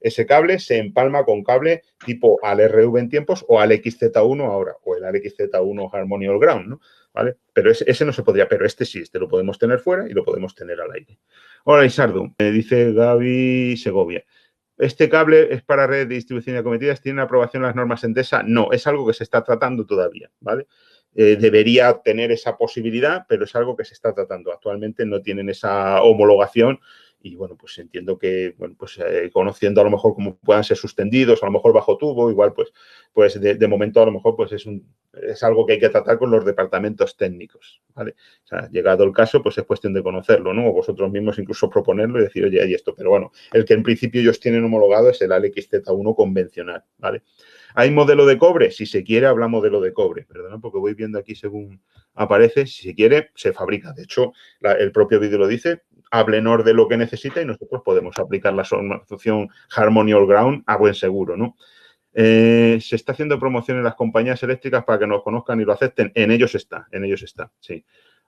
ese cable se empalma con cable tipo al RV en tiempos o al XZ1 ahora, o el XZ1 Harmony All Ground, ¿no? ¿Vale? Pero ese no se podría, pero este sí, este lo podemos tener fuera y lo podemos tener al aire. Hola, Isardo, dice Gaby Segovia. ¿Este cable es para red de distribución y acometidas? ¿Tiene aprobación las normas Endesa? No, es algo que se está tratando todavía, ¿vale? Debería tener esa posibilidad, pero es algo que se está tratando. Actualmente no tienen esa homologación y, bueno, pues entiendo que, bueno, pues conociendo a lo mejor cómo puedan ser suspendidos, a lo mejor bajo tubo, igual, pues de momento a lo mejor pues es algo que hay que tratar con los departamentos técnicos, ¿vale? O sea, llegado el caso, pues es cuestión de conocerlo, ¿no? O vosotros mismos incluso proponerlo y decir, oye, hay esto. Pero bueno, el que en principio ellos tienen homologado es el ALXZ1 convencional, ¿vale? ¿Hay modelo de cobre? Si se quiere, habla modelo de cobre. Perdona, porque voy viendo aquí según aparece. Si se quiere, se fabrica. De hecho, el propio vídeo lo dice. Hablenor de lo que necesita y nosotros podemos aplicar la solución Harmony All Ground a buen seguro, ¿no? Se está haciendo promoción en las compañías eléctricas para que nos conozcan y lo acepten. En ellos está, sí.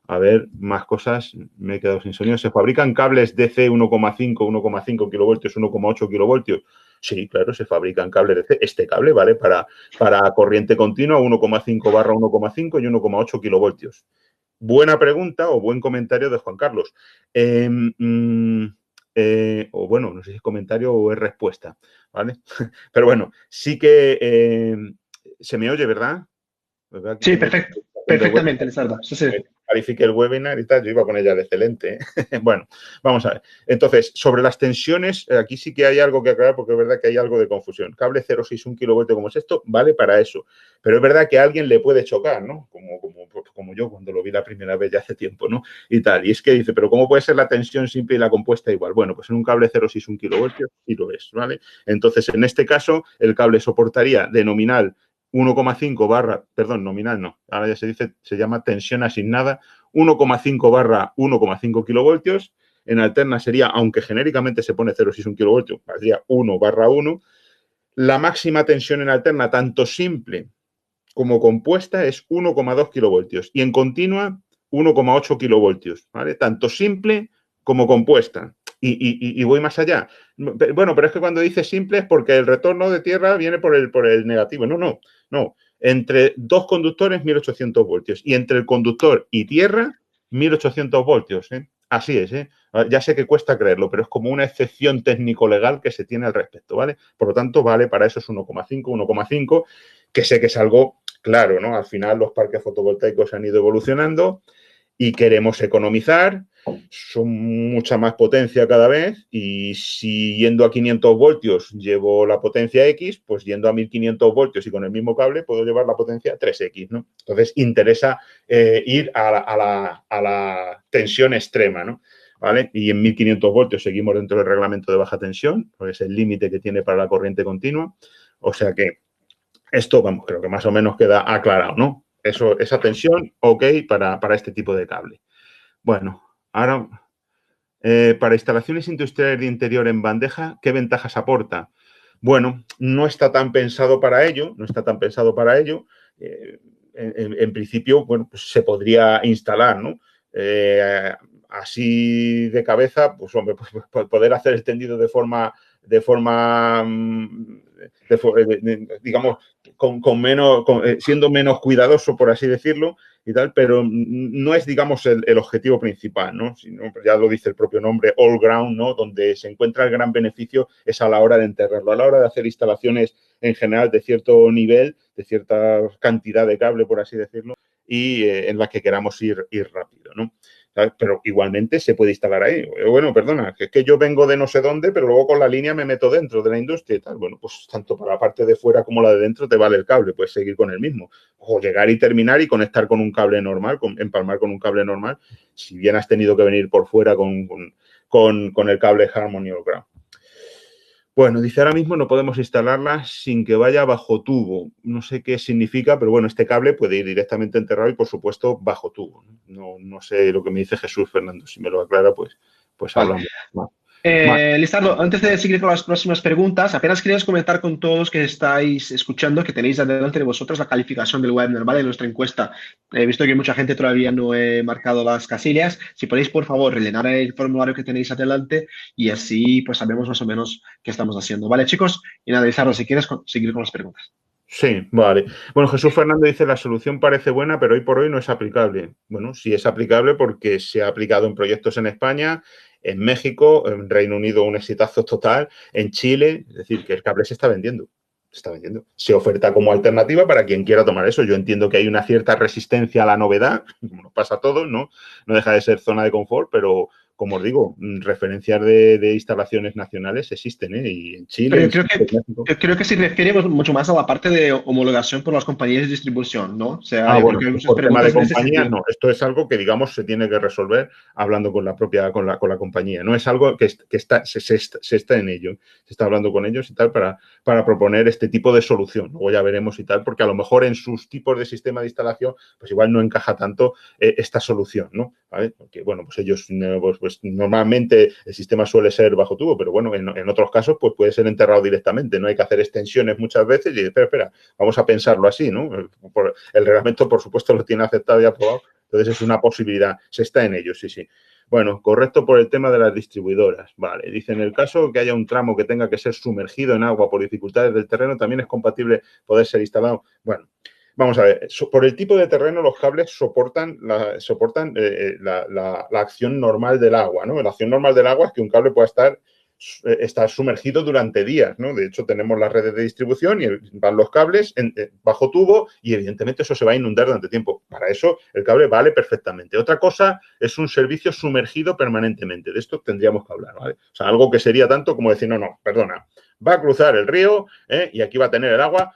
A ver, más cosas, me he quedado sin sonido. ¿Se fabrican cables DC 1,5 kilovoltios, 1,8 kilovoltios? Sí, claro, se fabrican cables DC. Este cable vale para corriente continua 1,5/1,5 y 1,8 kilovoltios. Buena pregunta o buen comentario de Juan Carlos. O bueno, no sé si es comentario o es respuesta, ¿vale? Pero bueno, sí que se me oye, ¿verdad? Sí, perfectamente, Lizardo. Sí, sí. Califique el webinar y tal, yo iba a poner ya de excelente. Bueno, vamos a ver. Entonces, sobre las tensiones, aquí sí que hay algo que aclarar porque es verdad que hay algo de confusión. Cable 0,61 kilovoltios como es esto, vale para eso. Pero es verdad que a alguien le puede chocar, ¿no? Como yo cuando lo vi la primera vez ya hace tiempo, ¿no? Y tal. Y es que dice, pero ¿cómo puede ser la tensión simple y la compuesta igual? Bueno, pues en un cable 0,61 kilovoltios sí lo es, ¿vale? Entonces, en este caso, el cable soportaría de nominal 1,5 barra, perdón, nominal no, ahora ya se llama tensión asignada, 1,5/1,5 kilovoltios. En alterna sería, aunque genéricamente se pone 0,61 kilovoltios, sería 1/1. La máxima tensión en alterna, tanto simple como compuesta, es 1,2 kilovoltios y en continua 1,8 kilovoltios, ¿vale? Tanto simple como compuesta. Y voy más allá. Bueno, pero es que cuando dice simple es porque el retorno de tierra viene por el negativo. No. Entre dos conductores, 1800 voltios. Y entre el conductor y tierra, 1800 voltios. ¿Eh? Así es. Ya sé que cuesta creerlo, pero es como una excepción técnico-legal que se tiene al respecto, ¿vale? Por lo tanto, vale para esos 1,5, que sé que es algo claro, ¿no? Al final los parques fotovoltaicos han ido evolucionando y queremos economizar, son mucha más potencia cada vez y si yendo a 500 voltios llevo la potencia X, pues yendo a 1500 voltios y con el mismo cable puedo llevar la potencia 3X, ¿no? Entonces interesa ir a la tensión extrema, ¿no? ¿Vale? Y en 1500 voltios seguimos dentro del reglamento de baja tensión, porque es el límite que tiene para la corriente continua. O sea que esto, vamos, creo que más o menos queda aclarado, ¿no? Esa tensión, ok, para este tipo de cable. Bueno, ahora, para instalaciones industriales de interior en bandeja, ¿qué ventajas aporta? Bueno, no está tan pensado para ello, en principio, bueno, pues se podría instalar, ¿no? Así de cabeza, pues hombre, pues poder hacer el tendido digamos, siendo menos cuidadoso, por así decirlo, y tal, pero no es, digamos, el objetivo principal, ¿no? Sino, ya lo dice el propio nombre, all ground, ¿no? Donde se encuentra el gran beneficio es a la hora de enterrarlo, a la hora de hacer instalaciones en general de cierto nivel, de cierta cantidad de cable, por así decirlo, y en las que queramos ir rápido, ¿no? ¿Sabes? Pero igualmente se puede instalar ahí. Bueno, perdona, que es que yo vengo de no sé dónde, pero luego con la línea me meto dentro de la industria y tal. Bueno, pues tanto para la parte de fuera como la de dentro te vale el cable, puedes seguir con el mismo. O llegar y terminar y conectar con un cable normal, empalmar con un cable normal, si bien has tenido que venir por fuera con el cable Harmony o Ground. Bueno, dice, ahora mismo no podemos instalarla sin que vaya bajo tubo. No sé qué significa, pero bueno, este cable puede ir directamente enterrado y, por supuesto, bajo tubo. No sé lo que me dice Jesús Fernando. Si me lo aclara, pues Vale. hablamos más. Lizardo, antes de seguir con las próximas preguntas, apenas querías comentar con todos que estáis escuchando que tenéis delante de vosotros la calificación del webinar, ¿vale? De nuestra encuesta. He visto que mucha gente todavía no he marcado las casillas. Si podéis, por favor, rellenar el formulario que tenéis adelante y así pues sabemos más o menos qué estamos haciendo. ¿Vale, chicos? Y nada, Lizardo, si quieres seguir con las preguntas. Sí, vale. Bueno, Jesús Fernando dice, la solución parece buena, pero hoy por hoy no es aplicable. Bueno, sí es aplicable porque se ha aplicado en proyectos en España, en México, en Reino Unido un exitazo total, en Chile, es decir, que el cable se está vendiendo. Se está vendiendo. Se oferta como alternativa para quien quiera tomar eso. Yo entiendo que hay una cierta resistencia a la novedad, como nos pasa a todos, ¿no? No deja de ser zona de confort, pero como os digo, referencias de instalaciones nacionales existen, ¿eh? Y en Chile, Pero en México. yo creo que se refiere mucho más a la parte de homologación por las compañías de distribución, ¿no? O sea, Ah, yo creo bueno, que hay pues muchas por tema de preguntas en ese compañía, sentido. no. Esto es algo que, digamos, se tiene que resolver hablando con la propia, con la compañía. No es algo que se está en ello. Se está hablando con ellos y tal para proponer este tipo de solución. Luego ya veremos y tal, porque a lo mejor en sus tipos de sistema de instalación, pues igual no encaja tanto esta solución, ¿no? ¿Vale? Porque, bueno, pues ellos, pues normalmente el sistema suele ser bajo tubo, pero bueno, en otros casos, pues puede ser enterrado directamente. No hay que hacer extensiones muchas veces y espera, vamos a pensarlo así, ¿no? El reglamento, por supuesto, lo tiene aceptado y aprobado, entonces es una posibilidad, se está en ello, sí, sí. Bueno, correcto por el tema de las distribuidoras. Vale, dice, en el caso que haya un tramo que tenga que ser sumergido en agua por dificultades del terreno, ¿también es compatible poder ser instalado? Bueno, vamos a ver, por el tipo de terreno los cables soportan la acción normal del agua, ¿no? La acción normal del agua es que un cable pueda estar sumergido durante días, ¿no? De hecho, tenemos las redes de distribución y van los cables bajo tubo y, evidentemente, eso se va a inundar durante tiempo. Para eso, el cable vale perfectamente. Otra cosa es un servicio sumergido permanentemente. De esto tendríamos que hablar, ¿vale? O sea, algo que sería tanto como decir, no, perdona, va a cruzar el río y aquí va a tener el agua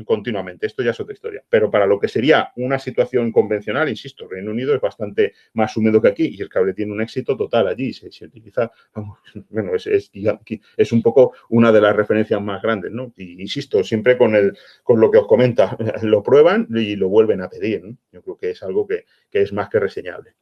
continuamente. Esto ya es otra historia. Pero para lo que sería una situación convencional, insisto, Reino Unido es bastante más húmedo que aquí y el cable tiene un éxito total allí. Se utiliza, vamos, bueno, es un poco una de las referencias más grandes, ¿no? Y insisto, siempre con lo que os comenta, lo prueban y lo vuelven a pedir, ¿no? Yo creo que es algo que es más que reseñable.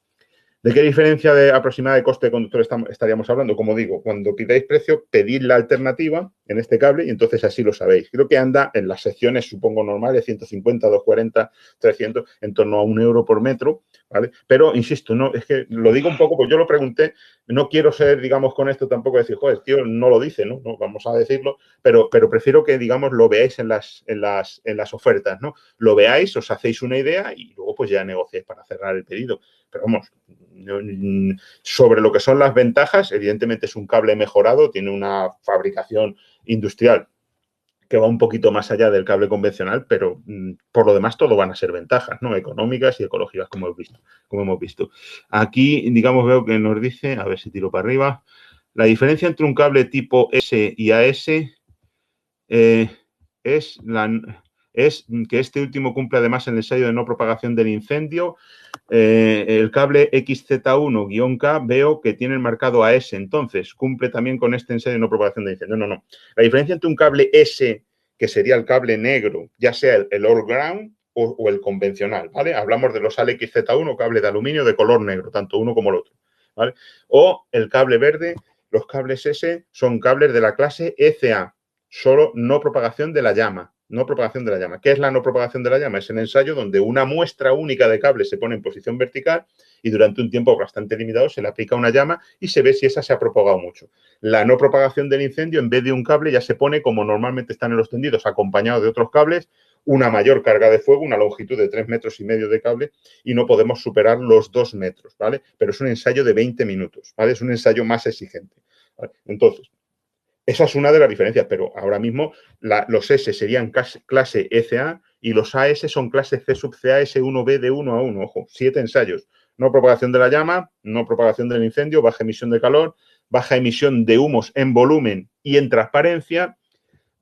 ¿De qué diferencia aproximada de coste de conductor estaríamos hablando? Como digo, cuando pidáis precio, pedid la alternativa en este cable y entonces así lo sabéis. Creo que anda en las secciones, supongo, normales, 150, 240, 300, en torno a €1 por metro, ¿vale? Pero, insisto, no, es que lo digo un poco, pues yo lo pregunté, no quiero ser, digamos, con esto tampoco decir, joder, tío, no lo dice, ¿no? No vamos a decirlo, pero prefiero que, digamos, lo veáis en las ofertas, ¿no? Lo veáis, os hacéis una idea y luego pues ya negociáis para cerrar el pedido. Pero vamos, sobre lo que son las ventajas, evidentemente es un cable mejorado, tiene una fabricación industrial que va un poquito más allá del cable convencional, pero por lo demás todo van a ser ventajas, ¿no? Económicas y ecológicas, como hemos visto. Aquí, digamos, veo que nos dice, a ver si tiro para arriba, la diferencia entre un cable tipo S y AS es que este último cumple además el ensayo de no propagación del incendio. El cable XZ1-K veo que tiene el marcado AS, entonces cumple también con este ensayo de no propagación del incendio. No. La diferencia entre un cable S, que sería el cable negro, ya sea el all ground o el convencional, ¿vale? Hablamos de los ALXZ1, cable de aluminio de color negro, tanto uno como el otro, ¿vale? O el cable verde, los cables S son cables de la clase ECA, solo no propagación de la llama, No propagación de la llama. ¿Qué es la no propagación de la llama? Es el ensayo donde una muestra única de cable se pone en posición vertical y durante un tiempo bastante limitado se le aplica una llama y se ve si esa se ha propagado mucho. La no propagación del incendio, en vez de un cable, ya se pone como normalmente están en los tendidos, acompañado de otros cables, una mayor carga de fuego, una longitud de 3,5 metros de cable y no podemos superar los 2 metros, ¿vale? Pero es un ensayo de 20 minutos, ¿vale? Es un ensayo más exigente, ¿vale? Entonces, esa es una de las diferencias, pero ahora mismo los S serían clase ECA y los AS son clase C sub CAS 1B de 1 a 1. Ojo, 7 ensayos. No propagación de la llama, no propagación del incendio, baja emisión de calor, baja emisión de humos en volumen y en transparencia,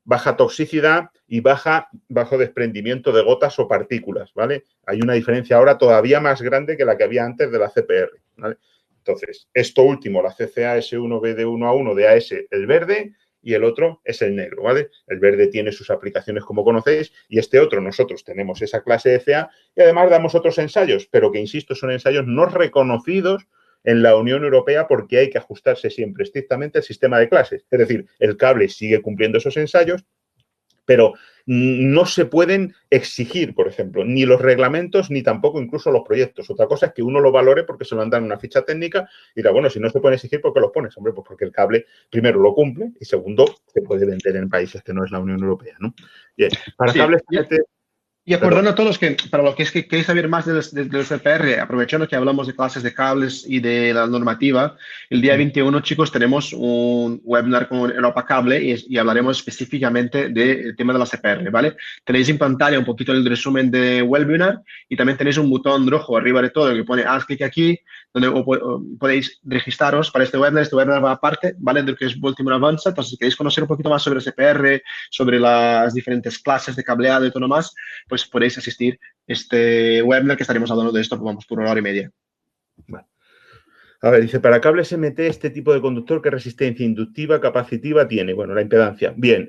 baja toxicidad y bajo desprendimiento de gotas o partículas, ¿vale? Hay una diferencia ahora todavía más grande que la que había antes de la CPR, ¿vale? Entonces, esto último, la CCAS1B de 1 a 1 de AS, el verde, y el otro es el negro, ¿vale? El verde tiene sus aplicaciones, como conocéis, y este otro, nosotros tenemos esa clase ECA y además damos otros ensayos, pero que, insisto, son ensayos no reconocidos en la Unión Europea porque hay que ajustarse siempre estrictamente al sistema de clases. Es decir, el cable sigue cumpliendo esos ensayos, pero no se pueden exigir, por ejemplo, ni los reglamentos ni tampoco incluso los proyectos. Otra cosa es que uno lo valore porque se lo han dado en una ficha técnica y dirá, bueno, si no se pueden exigir, ¿por qué los pones? Hombre, pues porque el cable, primero, lo cumple y segundo, se puede vender en países que no es la Unión Europea, ¿no? Bien, para Sí, cables TNT, y perdón. acordando a todos que para lo que es que queréis saber más del CPR, aprovechando que hablamos de clases de cables y de la normativa, el día 21, chicos, tenemos un webinar con Europa Cable y hablaremos específicamente del tema de la CPR, ¿vale? Tenéis en pantalla un poquito el resumen de webinar y también tenéis un botón rojo arriba de todo que pone haz clic aquí, donde podéis registraros para este webinar. Este webinar va aparte, ¿vale? De lo que es Baltimore Avanza. Entonces, si queréis conocer un poquito más sobre CPR, sobre las diferentes clases de cableado y todo lo más, pues podéis asistir este webinar que estaremos hablando de esto, pues vamos, por 1 hora y media. Vale. A ver, dice, para cables MT, este tipo de conductor, ¿qué resistencia inductiva, capacitiva tiene? Bueno, la impedancia. Bien,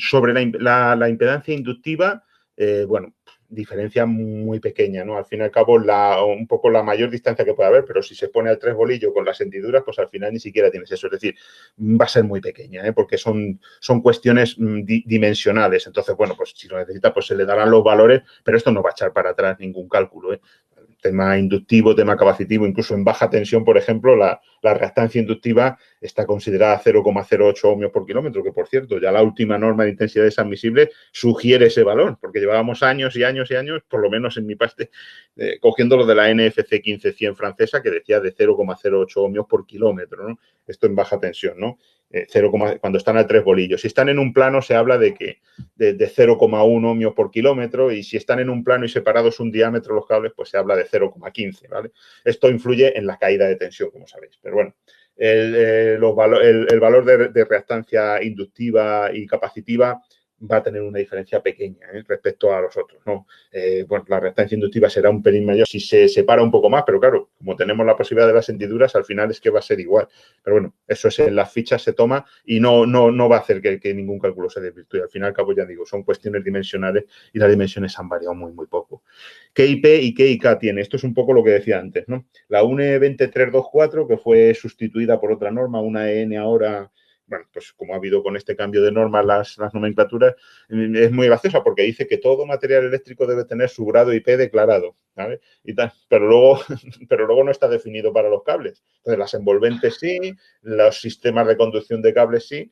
sobre la impedancia inductiva, bueno, diferencia muy pequeña, ¿no? Al fin y al cabo, un poco la mayor distancia que puede haber, pero si se pone al 3 bolillo con las hendiduras, pues al final ni siquiera tienes eso. Es decir, va a ser muy pequeña, porque son cuestiones dimensionales. Entonces, bueno, pues si lo necesita, pues se le darán los valores, pero esto no va a echar para atrás ningún cálculo, tema inductivo, tema capacitivo, incluso en baja tensión, por ejemplo, la reactancia inductiva está considerada 0,08 ohmios por kilómetro, que por cierto, ya la última norma de intensidades admisibles sugiere ese valor, porque llevábamos años y años y años, por lo menos en mi parte, cogiendo lo de la NFC 15100 francesa, que decía de 0,08 ohmios por kilómetro, ¿no? Esto en baja tensión, ¿no? 0, cuando están a 3 bolillos. Si están en un plano se habla de 0,1 ohmios por kilómetro y si están en un plano y separados un diámetro los cables, pues se habla de 0,15, ¿vale? Esto influye en la caída de tensión, como sabéis. Pero bueno, el valor de reactancia inductiva y capacitiva va a tener una diferencia pequeña respecto a los otros, ¿no? Bueno, la reactancia inductiva será un pelín mayor si se separa un poco más, pero claro, como tenemos la posibilidad de las hendiduras, al final es que va a ser igual. Pero bueno, eso es en las fichas se toma y no va a hacer que ningún cálculo se desvirtúe. Al final, al cabo, ya digo, son cuestiones dimensionales y las dimensiones han variado muy, muy poco. ¿Qué IP y qué IK tiene? Esto es un poco lo que decía antes, ¿no? La UNE 20324, que fue sustituida por otra norma, una EN ahora. Bueno, pues como ha habido con este cambio de normas las nomenclaturas, es muy graciosa porque dice que todo material eléctrico debe tener su grado IP declarado, ¿vale? Y tal, pero luego no está definido para los cables. Entonces, las envolventes sí, los sistemas de conducción de cables sí,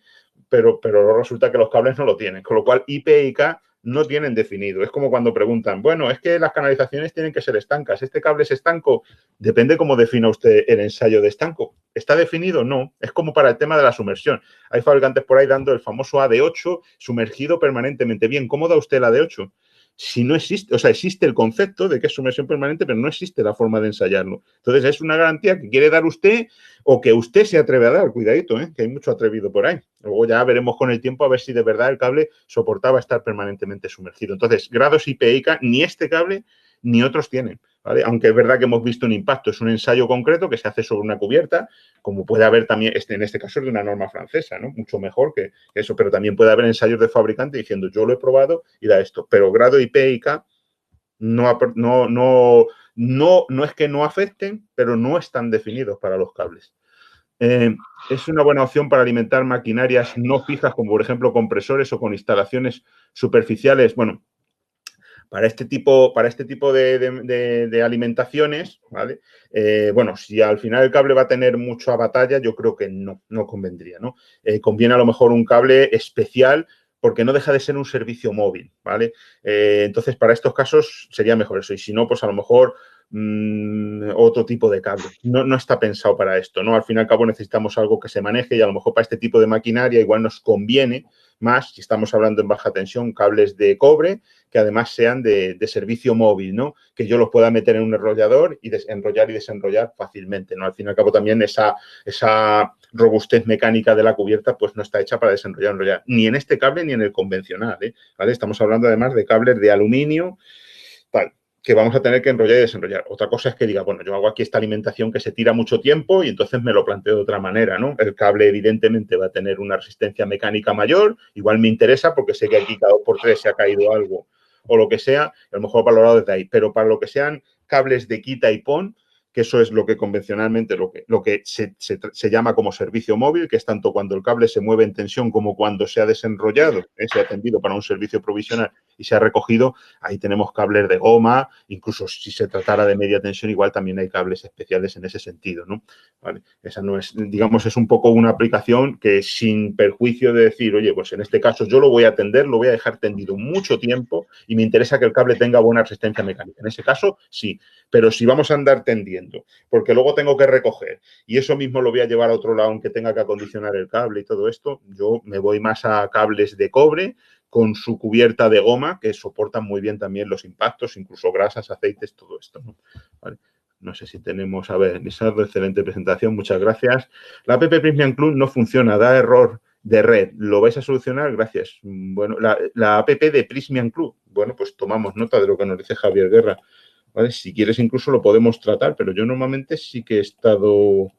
pero resulta que los cables no lo tienen. Con lo cual, IP y IK no tienen definido. Es como cuando preguntan, bueno, es que las canalizaciones tienen que ser estancas. ¿Este cable es estanco? Depende cómo defina usted el ensayo de estanco. ¿Está definido? No. Es como para el tema de la sumersión. Hay fabricantes por ahí dando el famoso AD8 sumergido permanentemente. Bien, ¿cómo da usted el AD8? Si no existe, o sea, existe el concepto de que es sumersión permanente, pero no existe la forma de ensayarlo. Entonces, es una garantía que quiere dar usted o que usted se atreve a dar. Cuidadito, que hay mucho atrevido por ahí. Luego ya veremos con el tiempo a ver si de verdad el cable soportaba estar permanentemente sumergido. Entonces, grados IPIK, ni este cable ni otros tienen, ¿vale? Aunque es verdad que hemos visto un impacto, es un ensayo concreto que se hace sobre una cubierta, como puede haber también, en este caso es de una norma francesa, ¿no? Mucho mejor que eso, pero también puede haber ensayos de fabricante diciendo yo lo he probado y da esto, pero grado IPIK no es que no afecten, pero no están definidos para los cables. Es una buena opción para alimentar maquinarias no fijas, como por ejemplo compresores o con instalaciones superficiales. Bueno, para este tipo de alimentaciones, ¿vale? Bueno, si al final el cable va a tener mucha batalla, yo creo que no convendría, ¿no? Conviene a lo mejor un cable especial porque no deja de ser un servicio móvil, ¿vale? Entonces, para estos casos sería mejor eso. Y si no, pues a lo mejor otro tipo de cable. No está pensado para esto, ¿no? Al fin y al cabo necesitamos algo que se maneje y a lo mejor para este tipo de maquinaria igual nos conviene más, si estamos hablando en baja tensión, cables de cobre que además sean de servicio móvil, ¿no? Que yo los pueda meter en un enrollador y enrollar y desenrollar fácilmente, ¿no? Al fin y al cabo también esa robustez mecánica de la cubierta pues no está hecha para desenrollar, enrollar, ni en este cable ni en el convencional, ¿vale? Estamos hablando además de cables de aluminio, tal, que vamos a tener que enrollar y desenrollar. Otra cosa es que diga, bueno, yo hago aquí esta alimentación que se tira mucho tiempo y entonces me lo planteo de otra manera, ¿no? El cable evidentemente va a tener una resistencia mecánica mayor, igual me interesa porque sé que aquí cada 2x3 se ha caído algo o lo que sea, a lo mejor valorado desde ahí, pero para lo que sean cables de quita y pon, que eso es lo que convencionalmente lo que se llama como servicio móvil, que es tanto cuando el cable se mueve en tensión como cuando se ha desenrollado, se ha tendido para un servicio provisional y se ha recogido, ahí tenemos cables de goma, incluso si se tratara de media tensión, igual también hay cables especiales en ese sentido, ¿no? ¿Vale? Esa no es, digamos, es un poco una aplicación que sin perjuicio de decir, oye, pues en este caso yo lo voy a atender, lo voy a dejar tendido mucho tiempo y me interesa que el cable tenga buena resistencia mecánica. En ese caso, sí, pero si vamos a andar tendiendo, porque luego tengo que recoger y eso mismo lo voy a llevar a otro lado aunque tenga que acondicionar el cable y todo esto, yo me voy más a cables de cobre con su cubierta de goma que soportan muy bien también los impactos, incluso grasas, aceites, todo esto, ¿no? Vale. No sé si tenemos, a ver, Lisardo, excelente presentación, muchas gracias. La app Prismian Club no funciona, da error de red. ¿Lo vais a solucionar? Gracias. Bueno, la app de Prismian Club. Bueno, pues tomamos nota de lo que nos dice Javier Guerra. ¿Vale? Si quieres incluso lo podemos tratar, pero yo normalmente sí que he estado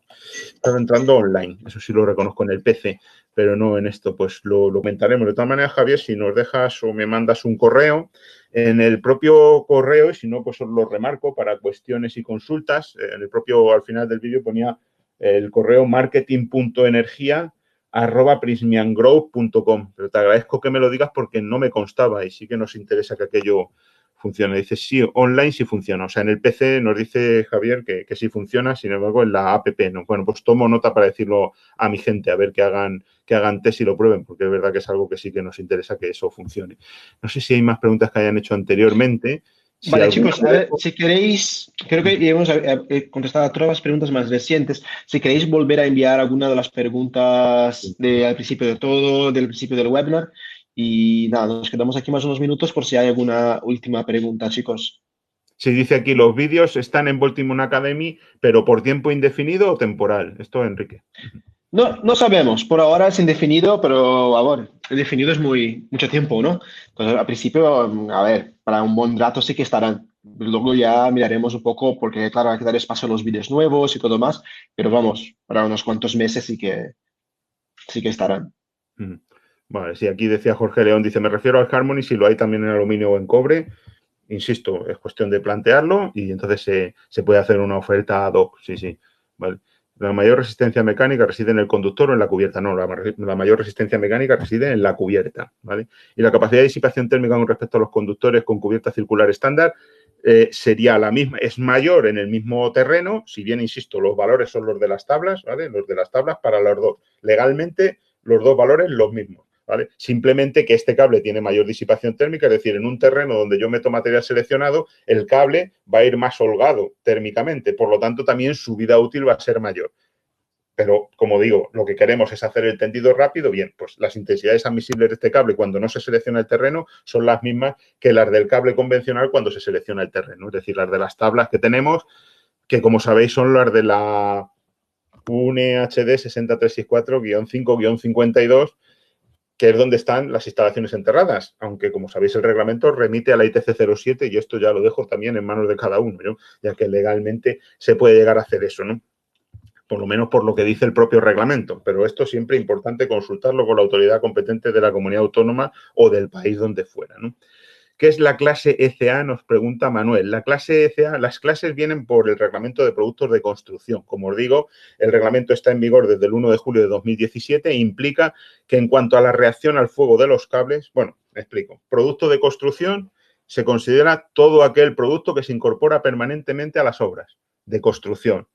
entrando online, eso sí lo reconozco en el PC, pero no en esto, pues lo comentaremos. De todas maneras, Javier, si nos dejas o me mandas un correo, en el propio correo, y si no, pues os lo remarco para cuestiones y consultas, en el propio, al final del vídeo ponía el correo marketing.energia@prismiangrowth.com, pero te agradezco que me lo digas porque no me constaba y sí que nos interesa que aquello funciona. Dice, sí, online sí funciona. O sea, en el PC nos dice Javier que sí funciona, sin embargo, en la app no. Bueno, pues tomo nota para decirlo a mi gente, a ver que hagan test y lo prueben, porque es verdad que es algo que sí que nos interesa que eso funcione. No sé si hay más preguntas que hayan hecho anteriormente. Si Vale, chicos, a ver, si queréis, creo que ya hemos contestado a todas las preguntas más recientes. Si queréis volver a enviar alguna de las preguntas al principio de todo, del principio del webinar, y nada, nos quedamos aquí más unos minutos por si hay alguna última pregunta, chicos. Se dice aquí, los vídeos están en Baltimore Academy, pero por tiempo indefinido o temporal. Esto, Enrique. No sabemos, por ahora es indefinido, pero a ver, indefinido es mucho tiempo, ¿no? Entonces, al principio, a ver, para un buen rato sí que estarán. Luego ya miraremos un poco, porque claro, hay que dar espacio a los vídeos nuevos y todo más, pero vamos, para unos cuantos meses sí que estarán. Vale, sí, aquí decía Jorge León, dice, me refiero al Harmony si lo hay también en aluminio o en cobre. Insisto, es cuestión de plantearlo y entonces se puede hacer una oferta ad hoc, sí, vale. La mayor resistencia mecánica reside en el conductor o en la cubierta. No, la mayor resistencia mecánica reside en la cubierta, ¿vale? Y la capacidad de disipación térmica con respecto a los conductores con cubierta circular estándar sería la misma, es mayor en el mismo terreno, si bien, insisto, los valores son los de las tablas, ¿vale? Los de las tablas para los dos. Legalmente, los dos valores los mismos. ¿Vale? Simplemente que este cable tiene mayor disipación térmica, es decir, en un terreno donde yo meto material seleccionado, el cable va a ir más holgado térmicamente, por lo tanto también su vida útil va a ser mayor. Pero, como digo, lo que queremos es hacer el tendido rápido, bien, pues las intensidades admisibles de este cable cuando no se selecciona el terreno son las mismas que las del cable convencional cuando se selecciona el terreno, es decir, las de las tablas que tenemos, que como sabéis son las de la UNE HD 60364-5-52, que es donde están las instalaciones enterradas, aunque, como sabéis, el reglamento remite a la ITC 07 y esto ya lo dejo también en manos de cada uno, ¿no? Ya que legalmente se puede llegar a hacer eso, ¿no? Por lo menos por lo que dice el propio reglamento, pero esto siempre es importante consultarlo con la autoridad competente de la comunidad autónoma o del país donde fuera, ¿no? ¿Qué es la clase ECA? Nos pregunta Manuel. La clase ECA, las clases vienen por el reglamento de productos de construcción. Como os digo, el reglamento está en vigor desde el 1 de julio de 2017 e implica que en cuanto a la reacción al fuego de los cables, bueno, me explico. Producto de construcción se considera todo aquel producto que se incorpora permanentemente a las obras de construcción.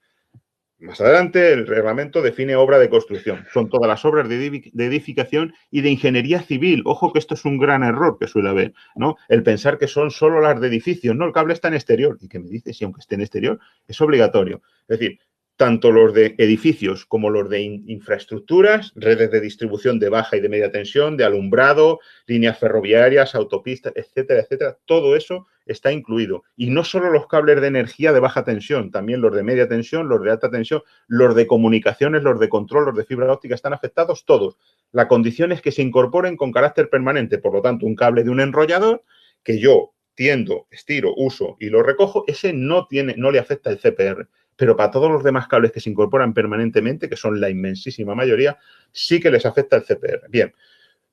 Más adelante, el reglamento define obra de construcción. Son todas las obras de edificación y de ingeniería civil. Ojo que esto es un gran error que suele haber, ¿no? El pensar que son solo las de edificios. No, el cable está en exterior. ¿Y qué me dices? Si aunque esté en exterior, es obligatorio. Es decir, tanto los de edificios como los de infraestructuras, redes de distribución de baja y de media tensión, de alumbrado, líneas ferroviarias, autopistas, etcétera, etcétera. Todo eso está incluido. Y no solo los cables de energía de baja tensión, también los de media tensión, los de alta tensión, los de comunicaciones, los de control, los de fibra óptica, están afectados todos. La condición es que se incorporen con carácter permanente. Por lo tanto, un cable de un enrollador que yo tiendo, estiro, uso y lo recojo, ese no le afecta el CPR. Pero para todos los demás cables que se incorporan permanentemente, que son la inmensísima mayoría, sí que les afecta el CPR. Bien,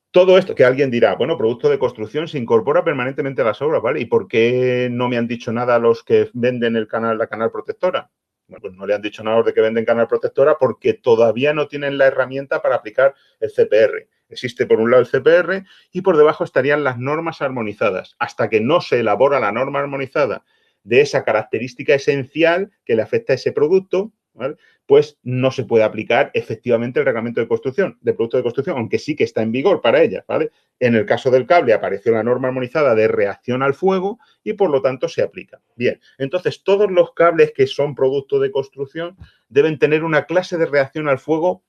todo esto que alguien dirá, bueno, producto de construcción se incorpora permanentemente a las obras, ¿vale? ¿Y por qué no me han dicho nada a los que venden la canal protectora? Bueno, pues no le han dicho nada a los de que venden canal protectora porque todavía no tienen la herramienta para aplicar el CPR. Existe por un lado el CPR y por debajo estarían las normas armonizadas. Hasta que no se elabora la norma armonizada de esa característica esencial que le afecta a ese producto, ¿vale? Pues no se puede aplicar efectivamente el reglamento de construcción, de producto de construcción, aunque sí que está en vigor para ella, ¿vale? En el caso del cable apareció la norma armonizada de reacción al fuego y por lo tanto se aplica. Bien, entonces todos los cables que son producto de construcción deben tener una clase de reacción al fuego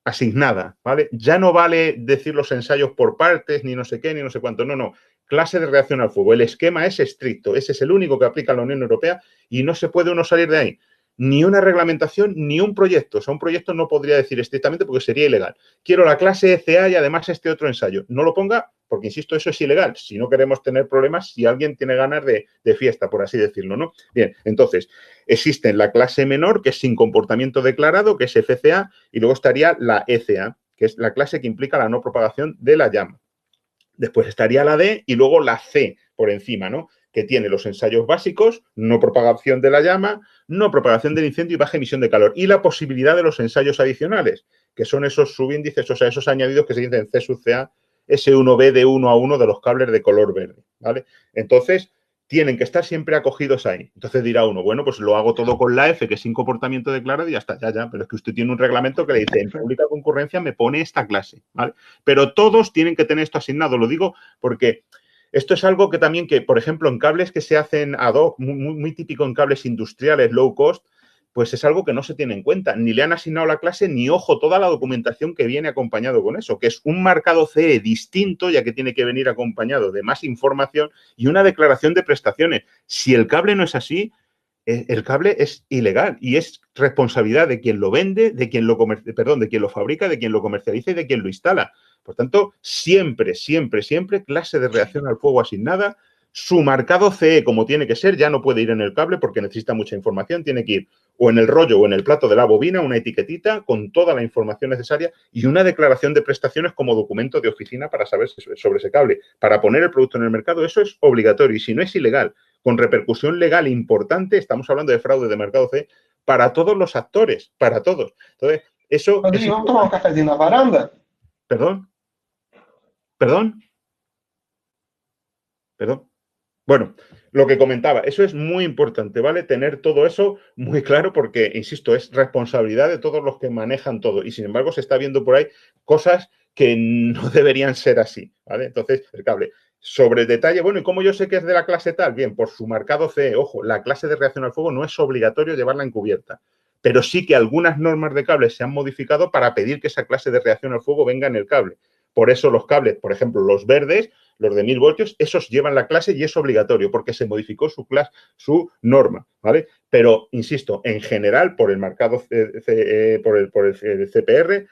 asignada, ¿vale? Ya no vale decir los ensayos por partes, ni no sé qué, ni no sé cuánto, no. Clase de reacción al fuego. El esquema es estricto, ese es el único que aplica la Unión Europea y no se puede uno salir de ahí. Ni una reglamentación, ni un proyecto. O sea, un proyecto no podría decir estrictamente porque sería ilegal. Quiero la clase ECA y además este otro ensayo. No lo ponga porque, insisto, eso es ilegal. Si no queremos tener problemas, si alguien tiene ganas de fiesta, por así decirlo, ¿no? Bien, entonces, existe la clase menor, que es sin comportamiento declarado, que es FCA, y luego estaría la ECA, que es la clase que implica la no propagación de la llama. Después estaría la D y luego la C por encima, ¿no? Que tiene los ensayos básicos, no propagación de la llama, no propagación del incendio y baja emisión de calor. Y la posibilidad de los ensayos adicionales, que son esos subíndices, o sea, esos añadidos que se dicen C sub CA, S1B de 1 a 1 de los cables de color verde, ¿vale? Entonces, tienen que estar siempre acogidos ahí. Entonces dirá uno, bueno, pues lo hago todo con la F, que es sin comportamiento declarado, y ya está, ya. Pero es que usted tiene un reglamento que le dice, en pública concurrencia me pone esta clase, ¿vale? Pero todos tienen que tener esto asignado. Lo digo porque esto es algo que también, por ejemplo, en cables que se hacen ad hoc, muy típico en cables industriales low cost, pues es algo que no se tiene en cuenta. Ni le han asignado la clase, ni, ojo, toda la documentación que viene acompañado con eso, que es un marcado CE distinto, ya que tiene que venir acompañado de más información y una declaración de prestaciones. Si el cable no es así, el cable es ilegal y es responsabilidad de quien lo vende, de quien lo fabrica, de quien lo comercializa y de quien lo instala. Por tanto, siempre clase de reacción al fuego asignada. Su marcado CE, como tiene que ser, ya no puede ir en el cable porque necesita mucha información, tiene que ir o en el rollo o en el plato de la bobina, una etiquetita con toda la información necesaria y una declaración de prestaciones como documento de oficina para saber sobre ese cable. Para poner el producto en el mercado, eso es obligatorio y si no es ilegal, con repercusión legal importante, estamos hablando de fraude de mercado CE, para todos los actores, para todos. Entonces, eso... Rodrigo, vamos a tomar un cafecito en la baranda. ¿Perdón? Bueno, lo que comentaba, eso es muy importante, ¿vale? Tener todo eso muy claro porque, insisto, es responsabilidad de todos los que manejan todo y, sin embargo, se está viendo por ahí cosas que no deberían ser así, ¿vale? Entonces, el cable. Sobre el detalle, bueno, ¿y cómo yo sé que es de la clase tal? Bien, por su marcado CE, ojo, la clase de reacción al fuego no es obligatorio llevarla encubierta, pero sí que algunas normas de cable se han modificado para pedir que esa clase de reacción al fuego venga en el cable. Por eso los cables, por ejemplo, los verdes, los de 1000 voltios, esos llevan la clase y es obligatorio porque se modificó su norma, ¿vale? Pero, insisto, en general, por el marcado, por el CPR,